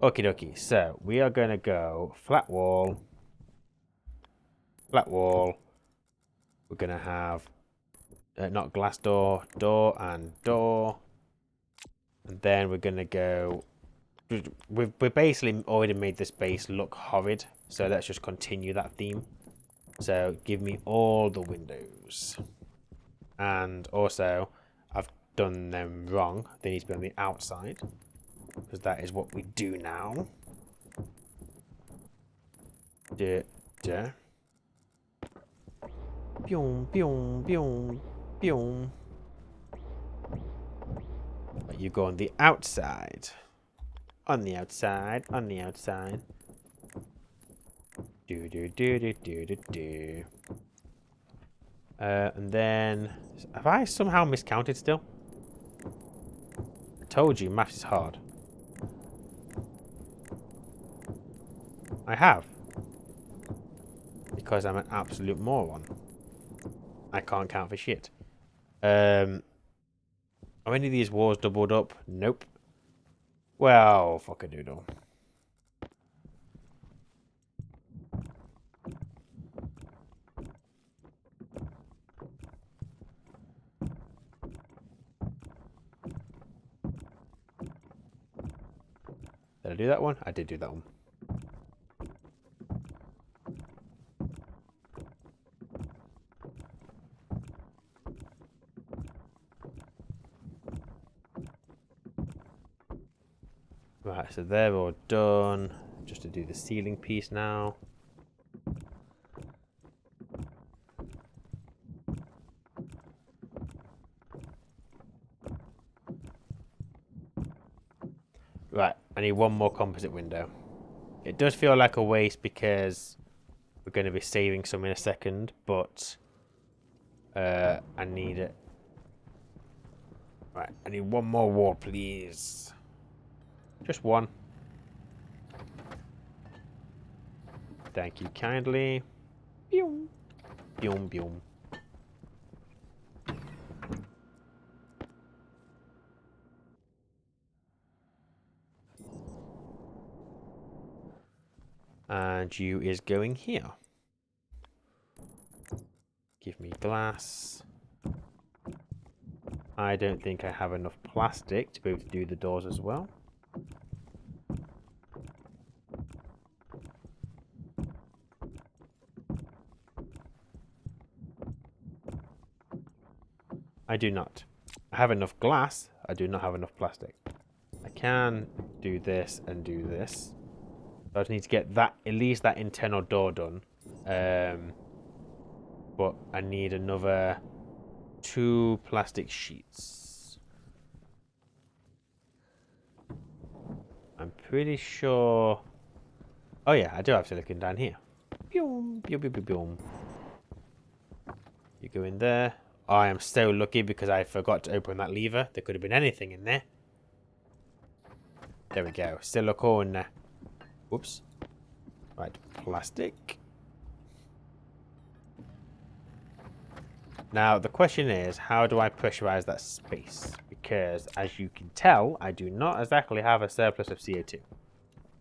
Okie dokie. So we are going to go flat wall. Flat wall. We're going to have not glass door, door and door. And then we're going to go... We've basically already made this base look horrid. So let's just continue that theme. So give me all the windows. And also, I've done them wrong. They need to be on the outside. Because that is what we do now. Duh. Boom, boom, boom, boom. You go on the outside. On the outside, on the outside. Do. And then... Have I somehow miscounted still? I told you, maths is hard. I have. Because I'm an absolute moron. I can't count for shit. Are any of these walls doubled up? Nope. Well, fuck a doodle. I do that one? I did do that one. Right, so they're all done. Just to do the ceiling piece now. Right, I need one more composite window. It does feel like a waste because we're going to be saving some in a second, but I need it. Right, I need one more wall, please. Just one. Thank you kindly. Boom. Boom, boom. And you is going here. Give me glass. I don't think I have enough plastic to be able to do the doors as well. I do not. I have enough glass. I do not have enough plastic. I can do this and do this. So I just need to get that, at least that internal door done. But I need another 2 plastic sheets. I'm pretty sure... Oh yeah, I do have silicon down here. Boom, boom, boom, boom, boom. You go in there. I am so lucky because I forgot to open that lever. There could have been anything in there. There we go. Silicone. Whoops. Right, plastic. Now, the question is, how do I pressurize that space? Because, as you can tell, I do not exactly have a surplus of CO2.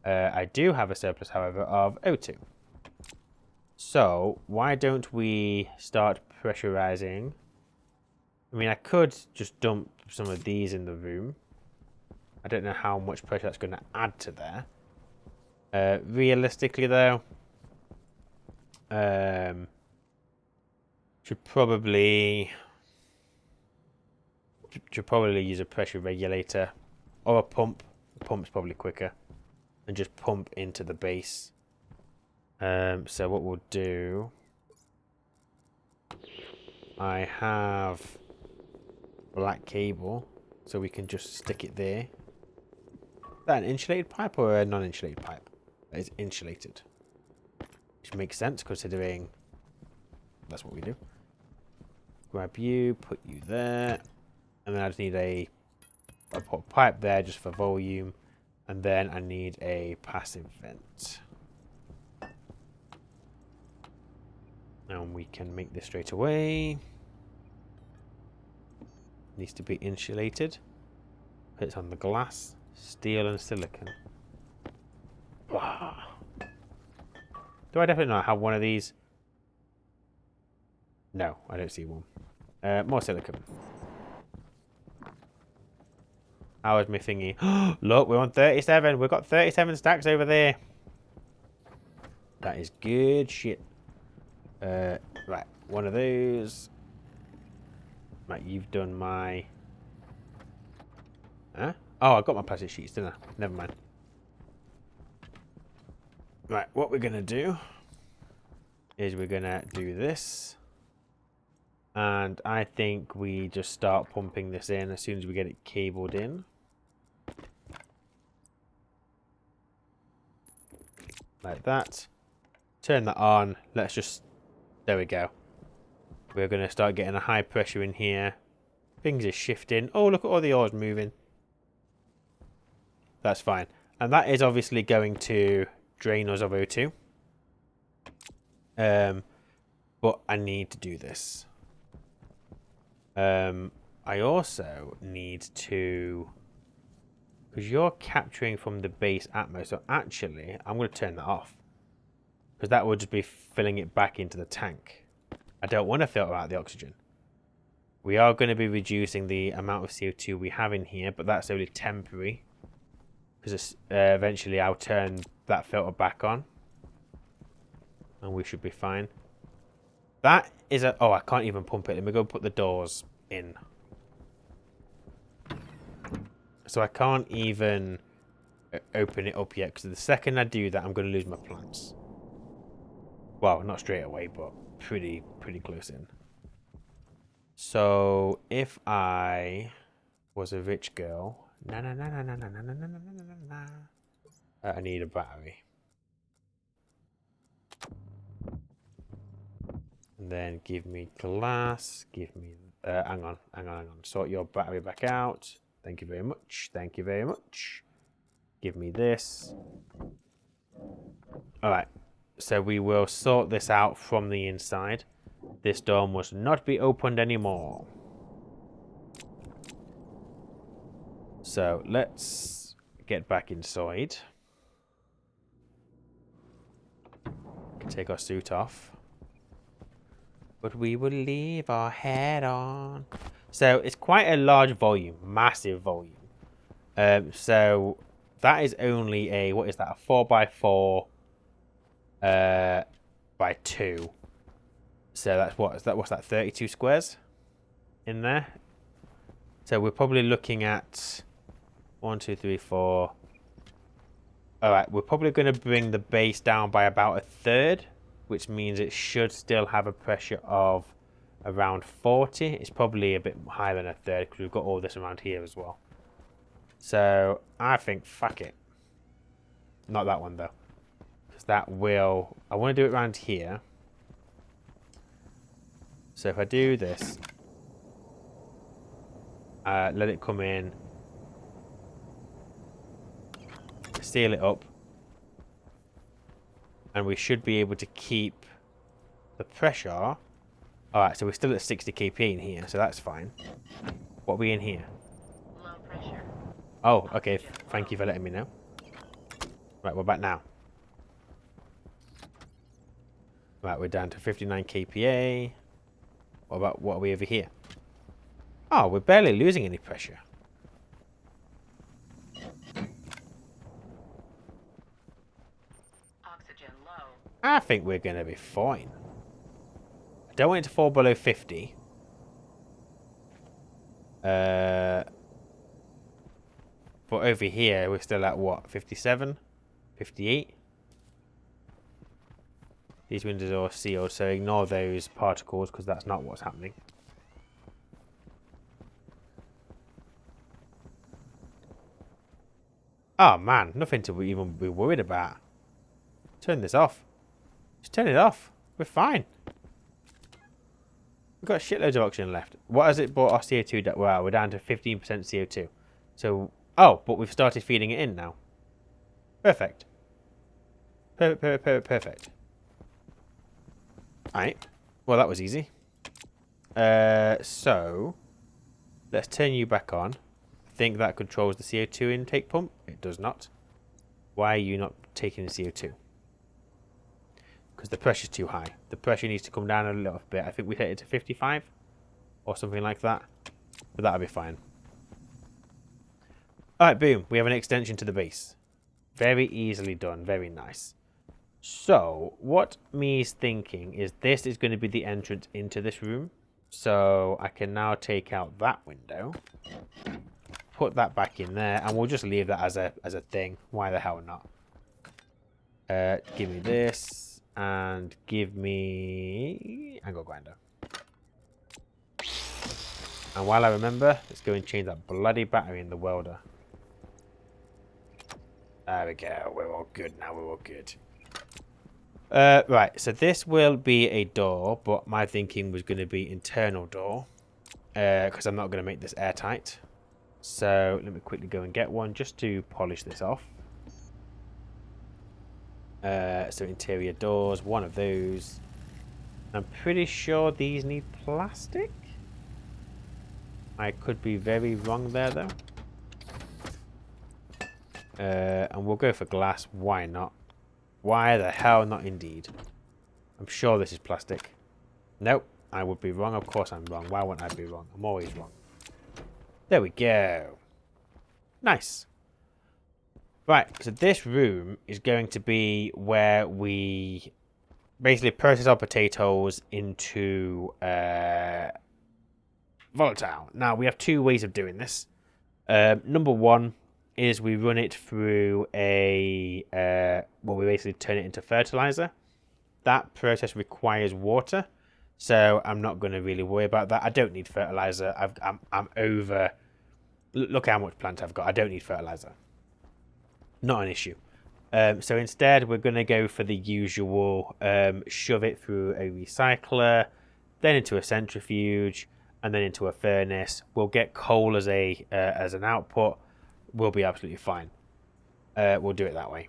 I do have a surplus, however, of O2. So, why don't we start pressurizing? I mean, I could just dump some of these in the room. I don't know how much pressure that's going to add to there. Realistically, though, should probably use a pressure regulator or a pump. The pump's probably quicker, and just pump into the base. So what we'll do, I have black cable, so we can just stick it there. Is that an insulated pipe or a non-insulated pipe? That is insulated, which makes sense considering that's what we do. Grab you, put you there, and then I just need I put a pipe there just for volume, and then I need a passive vent. And we can make this straight away. Needs to be insulated. It's on the glass, steel and silicon. Wow. Do I definitely not have one of these? No, I don't see one. More silicon. How is my thingy? Look, we're on 37. We've got 37 stacks over there. That is good shit. Right, one of those. Right, you've done my... Huh? Oh, I got my plastic sheets, didn't I? Never mind. Right, what we're going to do is we're going to do this. And I think we just start pumping this in as soon as we get it cabled in. Like that. Turn that on. Let's just... There we go. We're going to start getting a high pressure in here. Things are shifting. Oh, look at all the ores moving. That's fine. And that is obviously going to drain us of O2. But I need to do this. I also need to... Because you're capturing from the base atmosphere. So actually, I'm going to turn that off. Because that would just be filling it back into the tank. I don't want to filter out the oxygen. We are going to be reducing the amount of CO2 we have in here, but that's only temporary. Because eventually I'll turn that filter back on. And we should be fine. That is a... Oh, I can't even pump it. Let me go put the doors in. So I can't even open it up yet. Because the second I do that, I'm going to lose my plants. Well, not straight away, but pretty close in. So if I was a rich girl... I need a battery. And then give me glass. Give me... hang on. Sort your battery back out. Thank you very much. Thank you very much. Give me this. Alright. So we will sort this out from the inside. This door must not be opened anymore. So let's get back inside. Take our suit off. But we will leave our head on. So it's quite a large volume. Massive volume. So that is only a... What is that? A 4x4 by 2. So that's what? What's that? 32 squares in there. So we're probably looking at 1, 2, 3, 4. Alright, we're probably going to bring the base down by about 1/3, which means it should still have a pressure of around 40. It's probably a bit higher than 1/3 because we've got all this around here as well. So I think, fuck it. Not that one though. Because that will... I want to do it around here. So if I do this, let it come in, seal it up, and we should be able to keep the pressure. Alright, so we're still at 60 kpa in here, so that's fine. What are we in here? Low pressure. Oh, okay, thank you for letting me know. Right, we're back now. Right, we're down to 59 kPa. What are we over here? Oh, we're barely losing any pressure. Oxygen low. I think we're going to be fine. I don't want it to fall below 50. But over here, we're still at what? 57? 58? These windows are sealed, so ignore those particles because that's not what's happening. Oh man, nothing to even be worried about. Turn this off. Just turn it off. We're fine. We've got shitloads of oxygen left. What has it brought our CO2 down? Well, we're down to 15% CO2. So, oh, but we've started feeding it in now. Perfect. Perfect. Alright. Well, that was easy. So, let's turn you back on. I think that controls the CO2 intake pump. It does not. Why are you not taking the CO2? Because the pressure's too high. The pressure needs to come down a little bit. I think we set it to 55 or something like that. But that'll be fine. Alright, boom. We have an extension to the base. Very easily done. Very nice. So, what me's thinking is this is going to be the entrance into this room. So, I can now take out that window. Put that back in there. And we'll just leave that as a thing. Why the hell not? Give me this. And give me... angle grinder. And while I remember, let's go and change that bloody battery in the welder. There we go. We're all good now. We're all good. Right, so this will be a door, but my thinking was going to be internal door. Because I'm not going to make this airtight. So let me quickly go and get one just to polish this off. So interior doors, one of those. I'm pretty sure these need plastic. I could be very wrong there though. And we'll go for glass. Why not? Why the hell not indeed? I'm sure this is plastic. Nope, I would be wrong. Of course I'm wrong. Why wouldn't I be wrong? I'm always wrong. There we go. Nice. Right, so this room is going to be where we basically process our potatoes into volatile. Now, we have two ways of doing this. Number one is we run it through we basically turn it into fertilizer. That process requires water, so I'm not going to really worry about that. I don't need fertilizer. I'm over. Look how much plant I've got. I don't need fertilizer. Not an issue. So instead, we're going to go for the usual shove it through a recycler, then into a centrifuge, and then into a furnace. We'll get coal as an output. We'll be absolutely fine. We'll do it that way.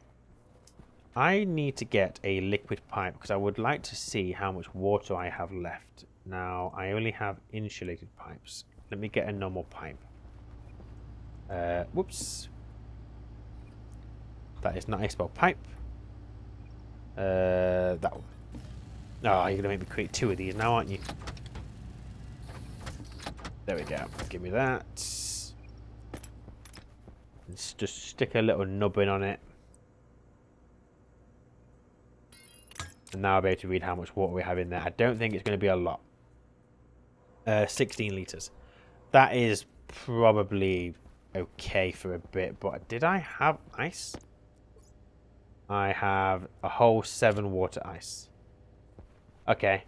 I need to get a liquid pipe because I would like to see how much water I have left. Now, I only have insulated pipes. Let me get a normal pipe. Whoops. That is not a spell pipe. That one. Oh, you're going to make me create two of these now, aren't you? There we go. Give me that. Let's just stick a little nubbin on it. And now I'll be able to read how much water we have in there. I don't think it's going to be a lot. 16 litres. That is probably okay for a bit. But did I have ice? I have a whole 7 water ice. Okay.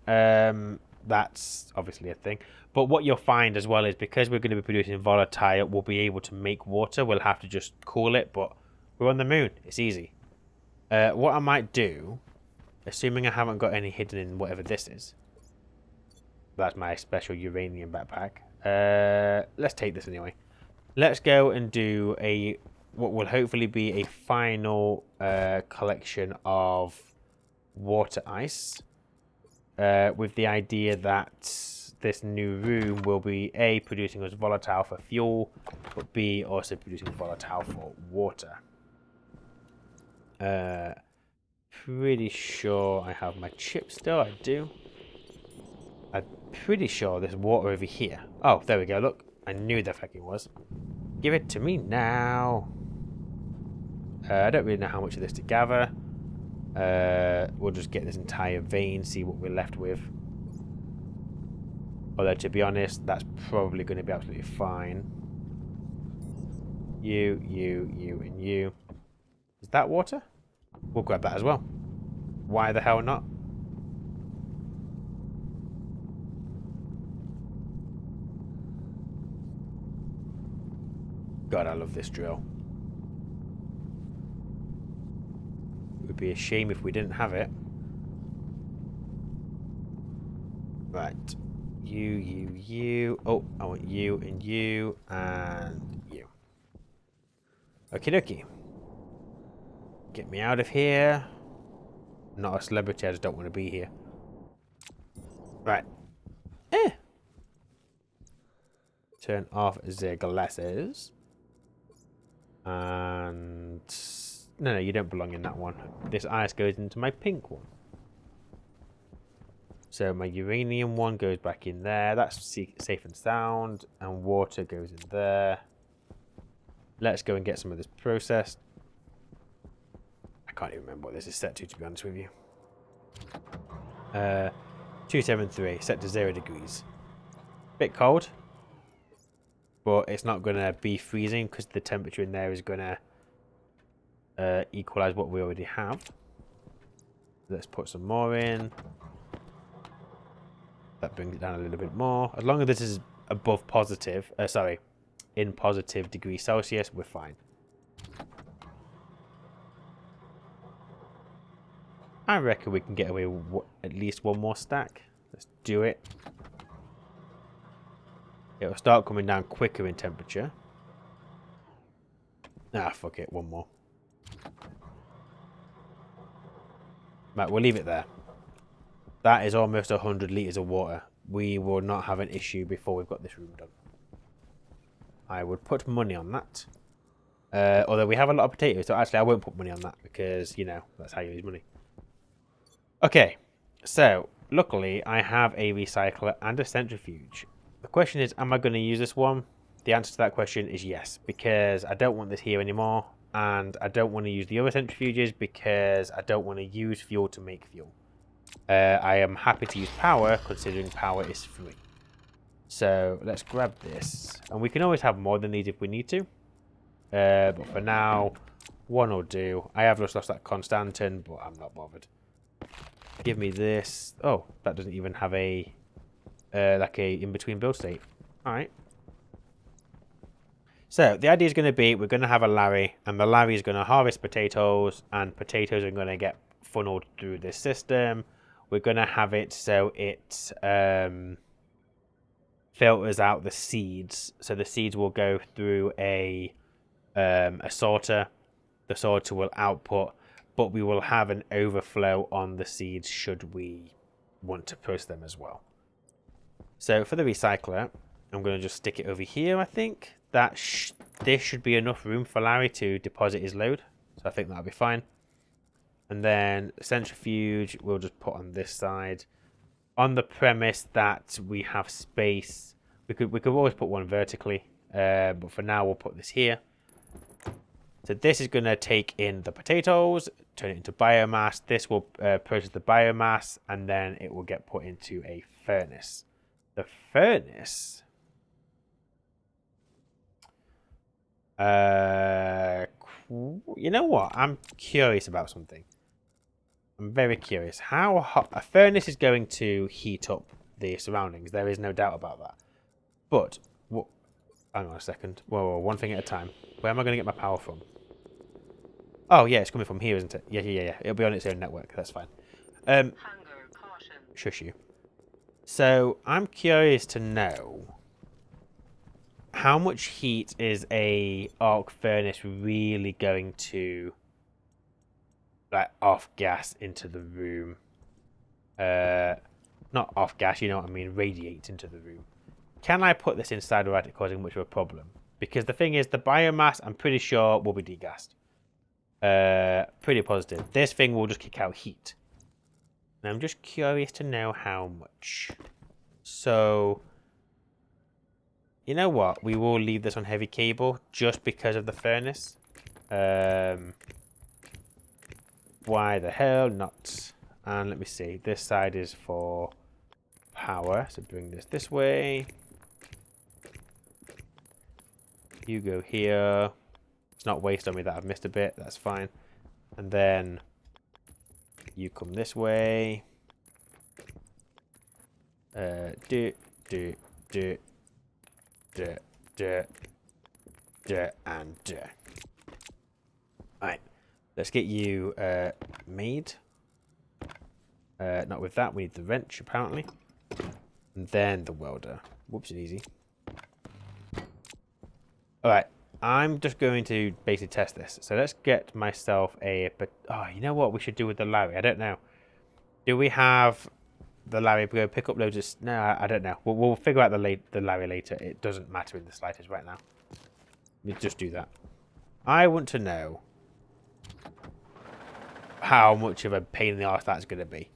That's obviously a thing. But what you'll find as well is because we're going to be producing volatile, we'll be able to make water. We'll have to just cool it, but we're on the moon. It's easy. What I might do, assuming I haven't got any hidden in whatever this is. That's my special uranium backpack. Let's take this anyway. Let's go and do what will hopefully be a final collection of water ice. With the idea that this new room will be A, producing us volatile for fuel, but B, also producing volatile for water. Pretty sure I have my chip still. I do. I'm pretty sure there's water over here. Oh, there we go. Look, I knew the fuck it was. Give it to me now. I don't really know how much of this to gather. We'll just get this entire vein, see what we're left with. Although, to be honest, that's probably going to be absolutely fine. You, and you. Is that water? We'll grab that as well. Why the hell not? God, I love this drill. It would be a shame if we didn't have it. Right. You. Oh, I want you and you and you. Okie dokie. Get me out of here. I'm not a celebrity, I just don't want to be here. Right. Turn off the glasses. And... No, you don't belong in that one. This ice goes into my pink one. So my uranium one goes back in there. That's safe and sound. And water goes in there. Let's go and get some of this processed. I can't even remember what this is set to be honest with you. 273, set to 0 degrees. Bit cold. But it's not going to be freezing because the temperature in there is going to equalize what we already have. Let's put some more in. That brings it down a little bit more. As long as this is above positive, in positive degrees Celsius, we're fine. I reckon we can get away with at least one more stack. Let's do it. It'll start coming down quicker in temperature. Ah, fuck it. One more. Right, we'll leave it there. That is almost 100 litres of water. We will not have an issue before we've got this room done. I would put money on that. Although we have a lot of potatoes, so actually I won't put money on that because, you know, that's how you lose money. Okay, so luckily I have a recycler and a centrifuge. The question is, am I going to use this one? The answer to that question is yes, because I don't want this here anymore. and I don't want to use the other centrifuges because I don't want to use fuel to make fuel. I am happy to use power, considering power is free. So let's grab this, and we can always have more than these if we need to. But for now, one will do. I have just lost that Constantin, but I'm not bothered. Give me this. Oh, that doesn't even have a like a in-between build state. All right. So the idea is going to be we're going to have a Larry, and the Larry is going to harvest potatoes, and potatoes are going to get funneled through this system. We're going to have it so it filters out the seeds. So the seeds will go through a sorter. The sorter will output, but we will have an overflow on the seeds should we want to post them as well. So for the recycler, I'm going to just stick it over here, I think. This should be enough room for Larry to deposit his load. So I think that'll be fine. And then centrifuge we'll just put on this side. On the premise that we have space. We could always put one vertically. But for now we'll put this here. So this is going to take in the potatoes, turn it into biomass. This will process the biomass, and then it will get put into a furnace. The furnace... you know what? I'm curious about something. I'm very curious. How hot... A furnace is going to heat up the surroundings. There is no doubt about that. But... hang on a second. Whoa, one thing at a time. Where am I going to get my power from? Oh, yeah, it's coming from here, isn't it? Yeah. It'll be on its own network. That's fine. Hunger, caution. Shush you. So, I'm curious to know how much heat is a arc furnace really going to like off gas into the room? Not off gas, you know what I mean, radiate into the room. Can I put this inside without it causing much of a problem? Because the thing is, the biomass, I'm pretty sure, will be degassed. Pretty positive. This thing will just kick out heat. And I'm just curious to know how much. So, you know what? We will leave this on heavy cable just because of the furnace. Why the hell not? And let me see. This side is for power. So bring this way. You go here. It's not waste on me that I've missed a bit. That's fine. And then you come this way. Do, and Alright. Let's get you made. Not with that. We need the wrench, apparently. And then the welder. Whoopsie-daisy. Alright. I'm just going to basically test this. So let's get myself a... Oh, you know what we should do with the Larry? I don't know. Do we have the Larry go pick up loads of... No, I don't know. We'll figure out the Larry later. It doesn't matter in the slightest right now. Let's just do that. I want to know how much of a pain in the arse that's going to be.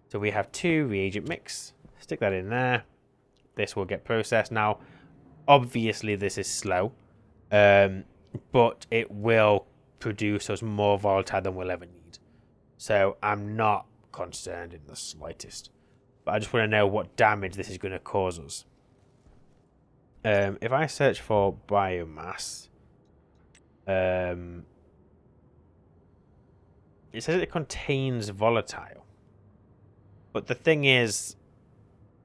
So we have 2 reagent mix. Stick that in there. This will get processed. Now, obviously this is slow. But it will produce us more volatile than we'll ever need. So I'm not concerned in the slightest. But I just want to know what damage this is going to cause us. If I search for biomass, it says it contains volatile. But the thing is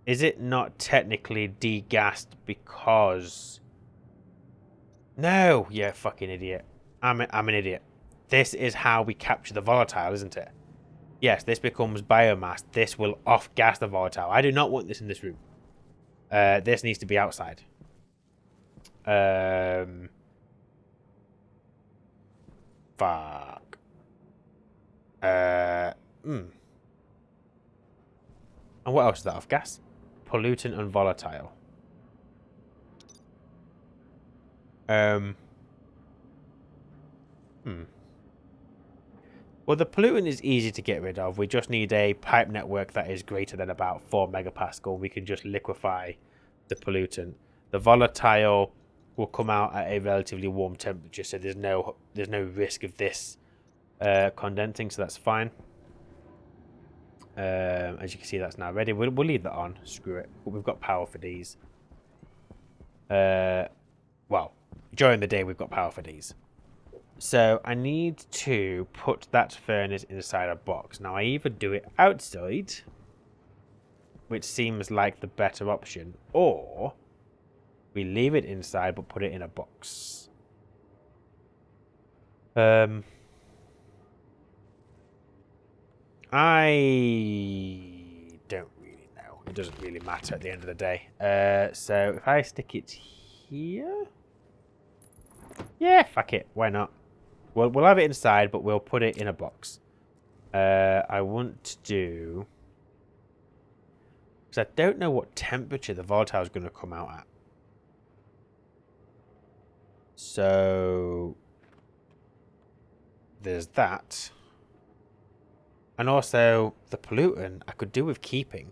it not technically degassed because... No, you fucking idiot. I'm an idiot. This is how we capture the volatile, isn't it? Yes, this becomes biomass. This will off-gas the volatile. I do not want this in this room. This needs to be outside. Fuck. And what else is that off-gas? Pollutant and volatile. Well, the pollutant is easy to get rid of. We just need a pipe network that is greater than about 4 megapascal. We can just liquefy the pollutant. The volatile will come out at a relatively warm temperature, so there's no risk of this condensing, so that's fine. As you can see, that's now ready. We'll leave that on. Screw it. But we've got power for these. Well, during the day we've got power for these. So I need to put that furnace inside a box. Now I either do it outside, which seems like the better option, or we leave it inside but put it in a box. I don't really know. It doesn't really matter at the end of the day. So if I stick it here, yeah, fuck it. Why not? We'll have it inside, but we'll put it in a box. I want to do, because I don't know what temperature the volatile is going to come out at. So there's that. And also the pollutant I could do with keeping.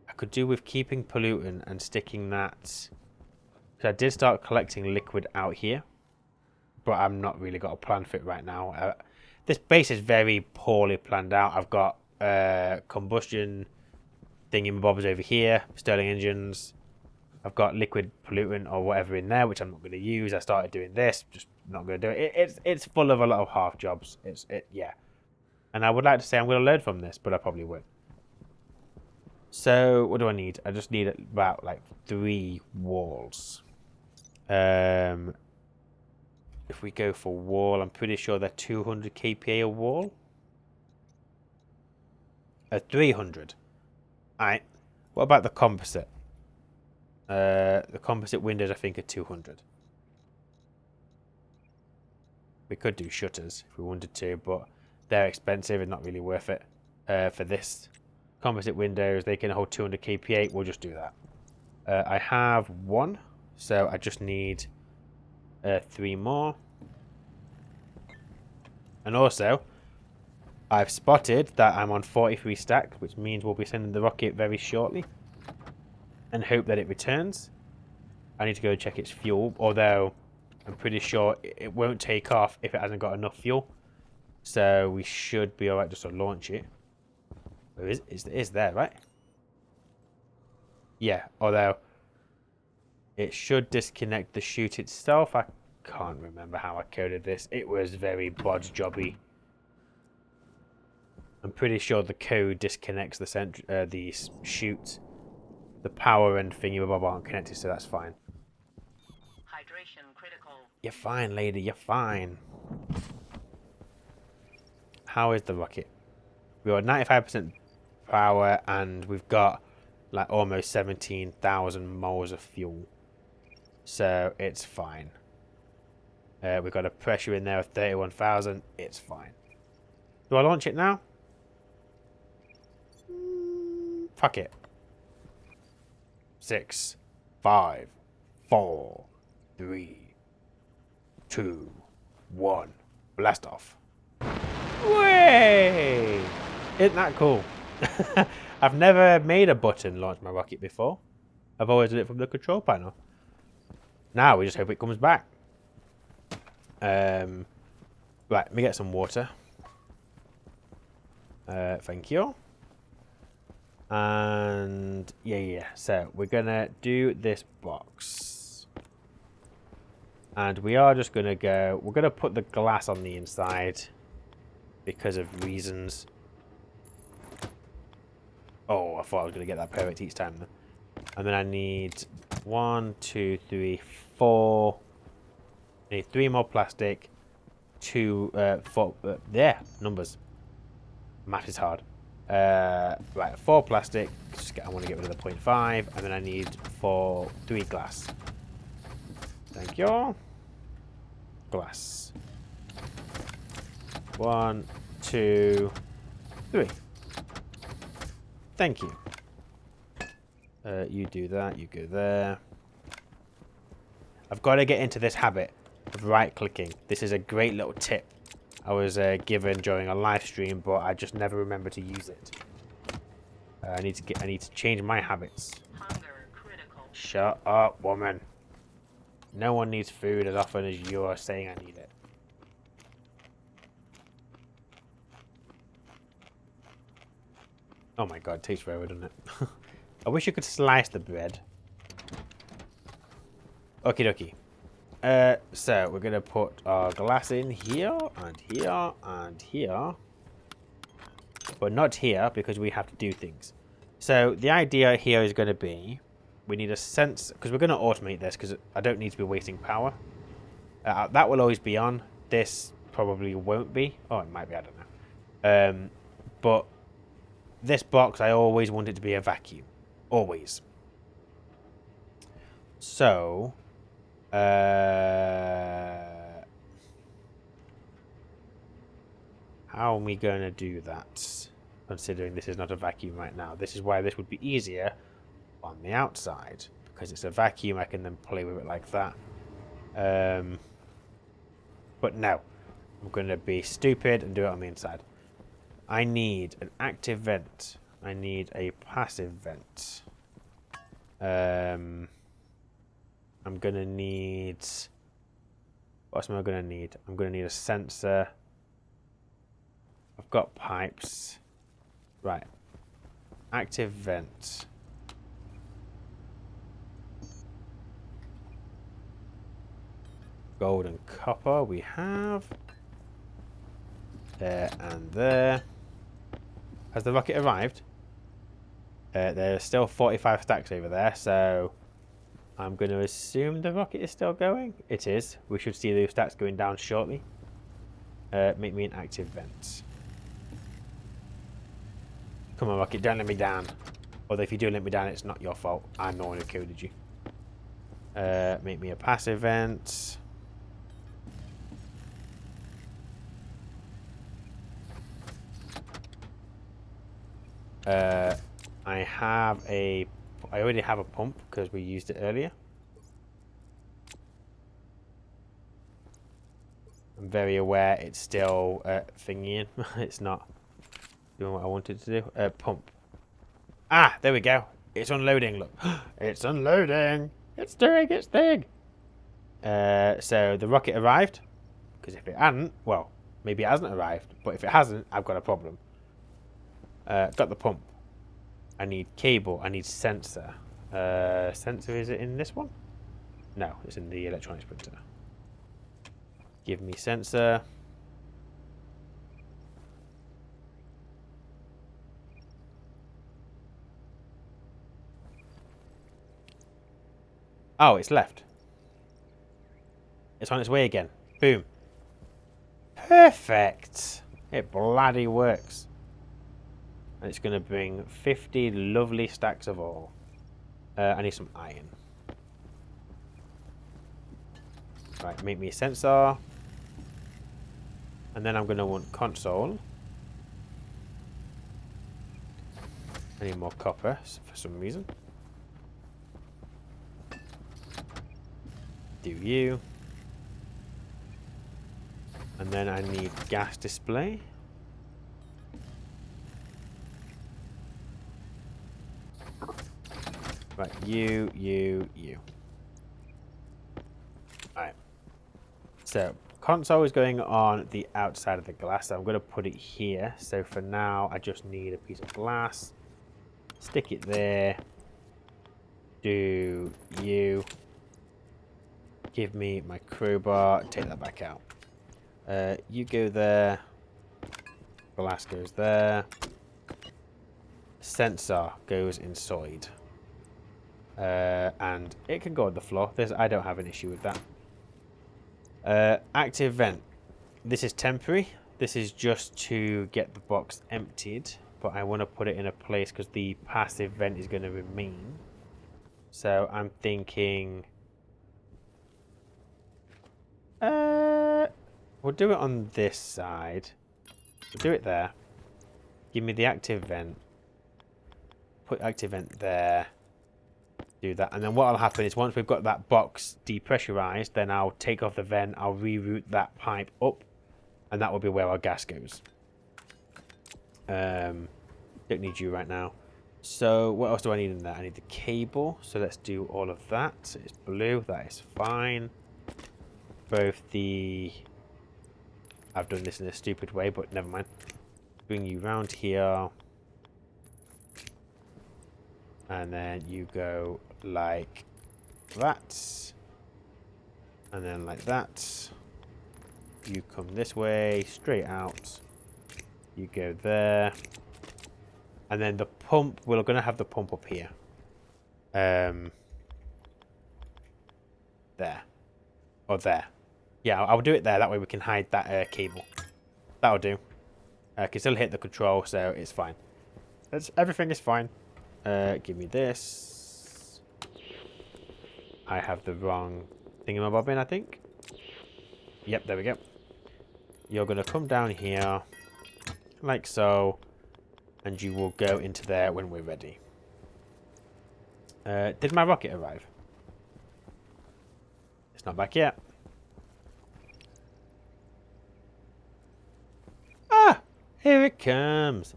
I could do with keeping pollutant and sticking that. Because I did start collecting liquid out here, but I've not really got a plan for it right now. This base is very poorly planned out. I've got combustion thingy-mabobs over here, Stirling engines. I've got liquid pollutant or whatever in there, which I'm not going to use. I started doing this, just not going to do it. It's full of a lot of half jobs. Yeah. And I would like to say I'm going to learn from this, but I probably won't. So what do I need? I just need about like 3 walls. If we go for wall, I'm pretty sure they're 200 kPa a wall. 300. Alright. What about the composite? The composite windows I think are 200. We could do shutters if we wanted to, but they're expensive and not really worth it for this. Composite windows, they can hold 200 kPa. We'll just do that. I have 1, so I just need 3 more. And also, I've spotted that I'm on 43 stacks, which means we'll be sending the rocket very shortly. And hope that it returns. I need to go check its fuel, although I'm pretty sure it won't take off if it hasn't got enough fuel. So we should be alright just to launch it. It is there, right? Yeah, although it should disconnect the chute itself. I can't remember how I coded this. It was very bodge jobby. I'm pretty sure the code disconnects the chute. The power and thingy aren't connected, so that's fine. Hydration critical. You're fine, lady. You're fine. How is the rocket? We're at 95% power, and we've got like almost 17,000 moles of fuel. So it's fine. We've got a pressure in there of 31,000. It's fine. Do I launch it now? Fuck it. 6, 5, 4, 3, 2, 1. Blast off. Way! Isn't that cool? I've never made a button launch my rocket before. I've always done it from the control panel. Now we just hope it comes back. Right, let me get some water. Thank you. And yeah. So we're gonna do this box, and we are just gonna go. We're gonna put the glass on the inside because of reasons. Oh, I thought I was gonna get that perfect each time. And then I need 1, 2, 3, 4. I need 3 more plastic. 2, 4. Yeah, numbers. Math is hard. Right, 4 plastic. I want to get rid of the 0.5, and then I need 3 glass. Thank you. Glass. 1, 2, 3. Thank you. You do that. You go there. I've got to get into this habit of right-clicking. This is a great little tip I was given during a live stream, but I just never remember to use it. I need to change my habits. Hunger critical. Shut up, woman. No one needs food as often as you are saying I need it. Oh my god, it takes forever, doesn't it? I wish you could slice the bread. Okie dokie. So we're going to put our glass in here, and here, and here. But not here, because we have to do things. So the idea here is going to be, we need a sense, because we're going to automate this, because I don't need to be wasting power. That will always be on. This probably won't be. Oh, it might be, I don't know. But this box, I always want it to be a vacuum. Always. So, how are we going to do that? Considering this is not a vacuum right now. This is why this would be easier on the outside. Because it's a vacuum, I can then play with it like that. But no. I'm going to be stupid and do it on the inside. I need an active vent. I need a passive vent. I'm going to need... What am I going to need? I'm going to need a sensor. I've got pipes. Right. Active vent. Gold and copper we have. There and there. Has the rocket arrived? There's still 45 stacks over there, so I'm going to assume the rocket is still going. It is. We should see those stacks going down shortly. Make me an active vent. Come on, rocket, don't let me down. Although if you do let me down, it's not your fault. I'm the one who coded you. Make me a passive vent. I already have a pump because we used it earlier. I'm very aware it's still thingying. It's not doing what I wanted to do. Pump. Ah, there we go. It's unloading. Look, it's unloading. It's doing its thing. So the rocket arrived. Because if it hadn't, well, maybe it hasn't arrived. But if it hasn't, I've got a problem. Got the pump. I need cable. I need sensor. Sensor, is it in this one? No, it's in the electronics printer. Give me sensor. Oh, it's left. It's on its way again. Boom. Perfect. It bloody works. And it's going to bring 50 lovely stacks of ore. I need some iron. Right, make me a sensor. And then I'm going to want console. I need more copper for some reason. Do you. And then I need gas display. Right, you. Alright. So, console is going on the outside of the glass. So I'm going to put it here. So for now, I just need a piece of glass. Stick it there. Do you. Give me my crowbar. Take that back out. You go there. Glass goes there. Sensor goes inside. And it can go on the floor. I don't have an issue with that. Active vent. This is temporary. This is just to get the box emptied. But I want to put it in a place because the passive vent is going to remain. So I'm thinking... we'll do it on this side. We'll do it there. Give me the active vent. Put active vent there. Do that. And then what will happen is once we've got that box depressurized, then I'll take off the vent. I'll reroute that pipe up. And that will be where our gas goes. Don't need you right now. So what else do I need in there? I need the cable. So let's do all of that. It's blue. That is fine. Both the... I've done this in a stupid way, but never mind. Bring you round here. And then you go like that. And then like that. You come this way, straight out. You go there. And then the pump, we're going to have the pump up here. There. Or there. Yeah, I'll do it there. That way we can hide that cable. That'll do. I can still hit the control, so it's fine. Everything is fine. Give me this. I have the wrong thingamabobbin, I think. Yep, there we go. You're going to come down here, like so, and you will go into there when we're ready. Did my rocket arrive? It's not back yet. Ah! Here it comes.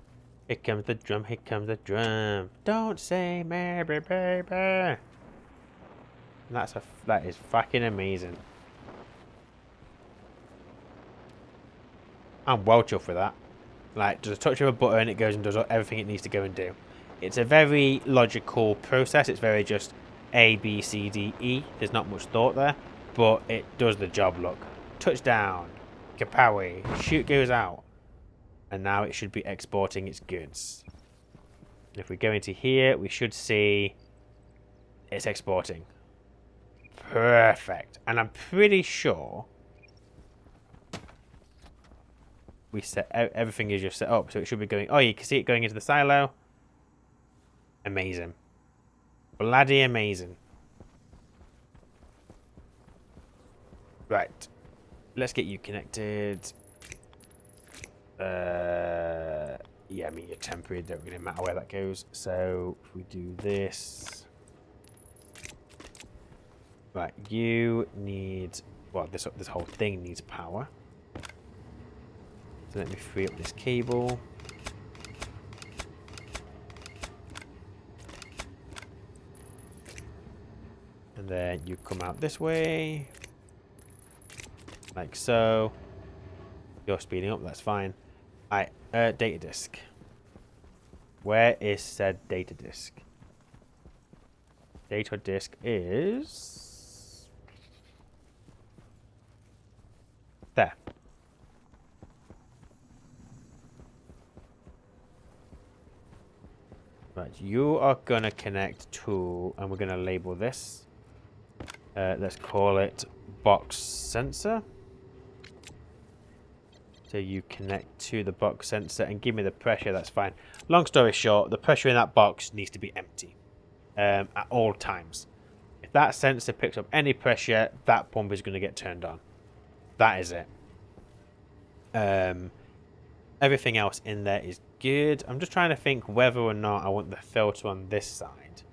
Here comes the drum, here comes the drum. Don't say maybe, baby. That is fucking amazing. I'm well chuffed for that. Like, just a touch of a button, it goes and does everything it needs to go and do. It's a very logical process. It's very just A, B, C, D, E. There's not much thought there, but it does the job, look. Touchdown. Kapowie. Chute goes out. And now it should be exporting its goods. And if we go into here, we should see it's exporting. Perfect. And I'm pretty sure we set everything is just set up, so it should be going. Oh, you can see it going into the silo. Amazing. Bloody amazing. Right. Let's get you connected. Yeah, I mean, you're temporary. It don't really matter where that goes. So if we do this. Right, you need... Well, this whole thing needs power. So let me free up this cable. And then you come out this way. Like so. You're speeding up, that's fine. Alright, data disk. Where is said data disk? Data disk is... there. Right, you are gonna connect to, and we're gonna label this. Let's call it box sensor. So you connect to the box sensor and give me the pressure, that's fine. Long story short, the pressure in that box needs to be empty at all times. If that sensor picks up any pressure, that pump is going to get turned on. That is it. Everything else in there is good. I'm just trying to think whether or not I want the filter on this side.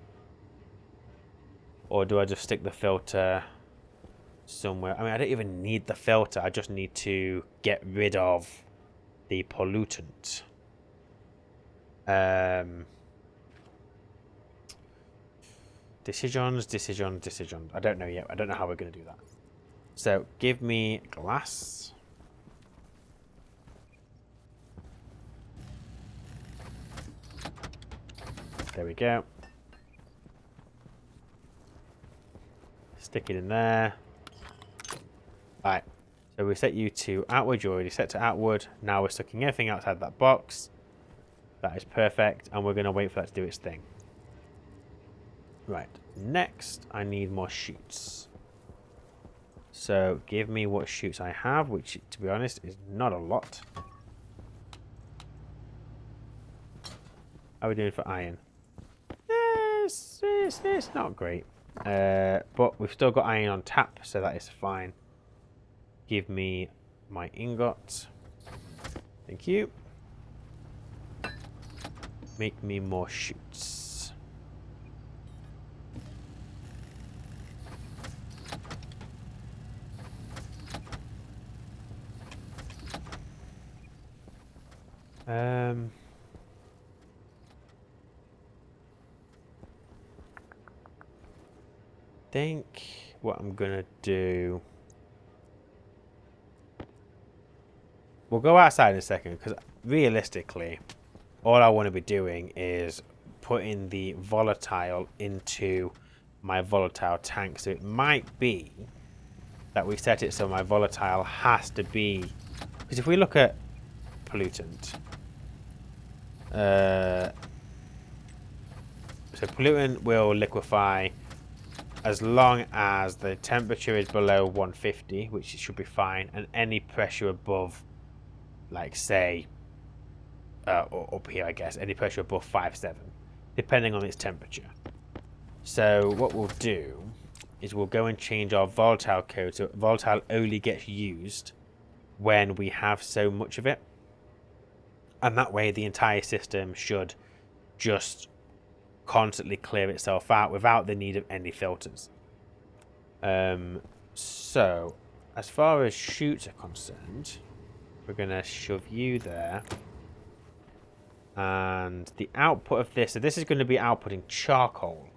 Or do I just stick the filter somewhere? I mean, I don't even need the filter. I just need to get rid of the pollutant. Decisions. I don't know yet. I don't know how we're going to do that. So give me glass. There we go. Stick it in there. Alright, so we set you to outward. You're already set to outward. Now we're sticking everything outside that box. That is perfect. And we're going to wait for that to do its thing. Right, next I need more chutes. So give me what chutes I have, which to be honest is not a lot. How are we doing for iron? It's not great. But we've still got iron on tap, so that is fine. Give me my ingot. Thank you. Make me more chutes. think what I'm gonna do... We'll go outside in a second, because realistically, all I want to be doing is putting the volatile into my volatile tank. So it might be that we set it so my volatile has to be... Because if we look at pollutant... so pollutant will liquefy as long as the temperature is below 150, which it should be fine, and any pressure above, like say, or up here I guess, any pressure above 5.7, depending on its temperature. So what we'll do is we'll go and change our volatile code so volatile only gets used when we have so much of it. And that way the entire system should just constantly clear itself out without the need of any filters. So as far as chutes are concerned, we're going to shove you there. And the output of this, so this is going to be outputting charcoal.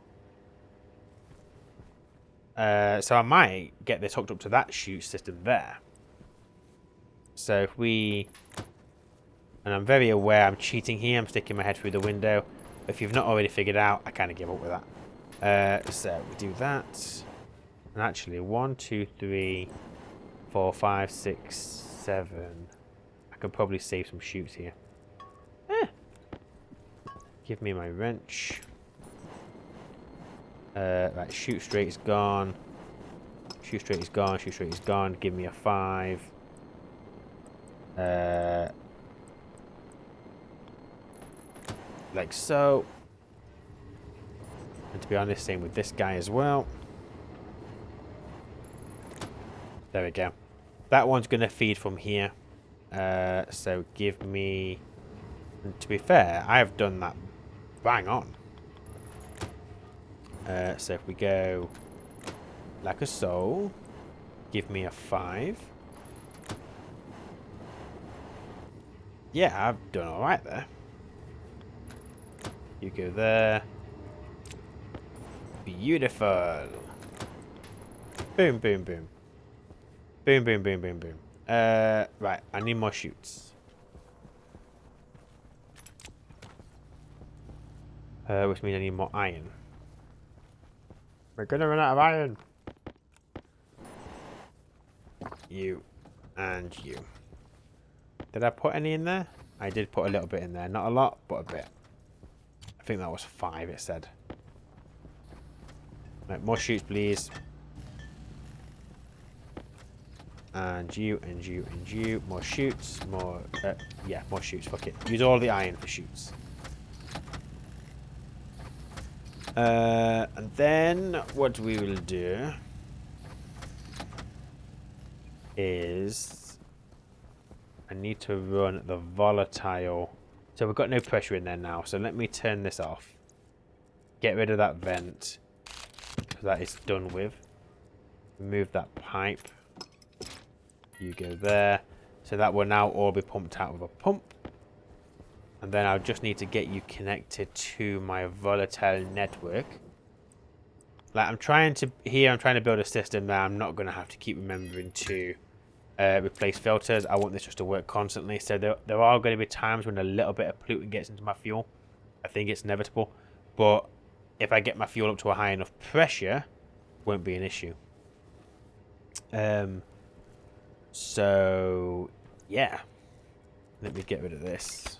So I might get this hooked up to that chute system there. So if we... And I'm very aware I'm cheating here. I'm sticking my head through the window. If you've not already figured out, I kind of give up with that. So we do that. And actually, 1, 2, 3, 4, 5, 6, 7. I could probably save some chutes here. Give me my wrench. Right, chute straight is gone. Chute straight is gone. Chute straight is gone. Give me a 5. Like so. And to be honest, same with this guy as well. There we go. That one's going to feed from here. So give me... And to be fair, I have done that bang on. So if we go like a so, give me a 5. Yeah, I've done alright there. You go there. Beautiful. Boom, boom, boom. Boom, boom, boom, boom, boom. Right, I need more chutes. Which means I need more iron. We're gonna run out of iron. You and you. Did I put any in there? I did put a little bit in there. Not a lot, but a bit. I think that was 5, it said. Right, more chutes, please. And you, and you, and you. More chutes. More, yeah, more chutes. Fuck it. Use all the iron for chutes. And then what we will do is I need to run the volatile. So we've got no pressure in there now. So let me turn this off. Get rid of that vent. So that is done with. Remove that pipe. You go there. So that will now all be pumped out with a pump. And then I'll just need to get you connected to my volatile network. Like I'm trying to build a system that I'm not going to have to keep remembering to replace filters. I want this just to work constantly. So there are going to be times when a little bit of pollutant gets into my fuel. I think it's inevitable. But if I get my fuel up to a high enough pressure, it won't be an issue. So yeah. Let me get rid of this.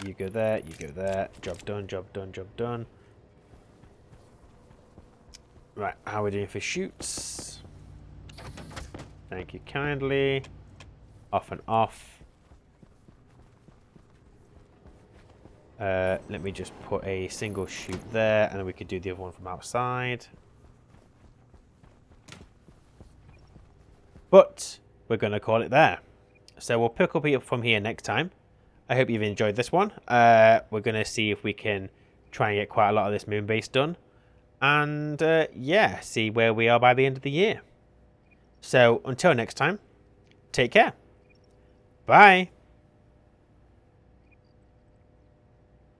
You go there, you go there. Job done, job done, job done. Right, how are we doing for chutes? Thank you kindly. Off and off. Let me just put a single chute there, and then we could do the other one from outside. But we're going to call it there. So we'll pick up from here next time. I hope you've enjoyed this one. We're going to see if we can try and get quite a lot of this moon base done. And yeah, see where we are by the end of the year. So until next time, take care. Bye.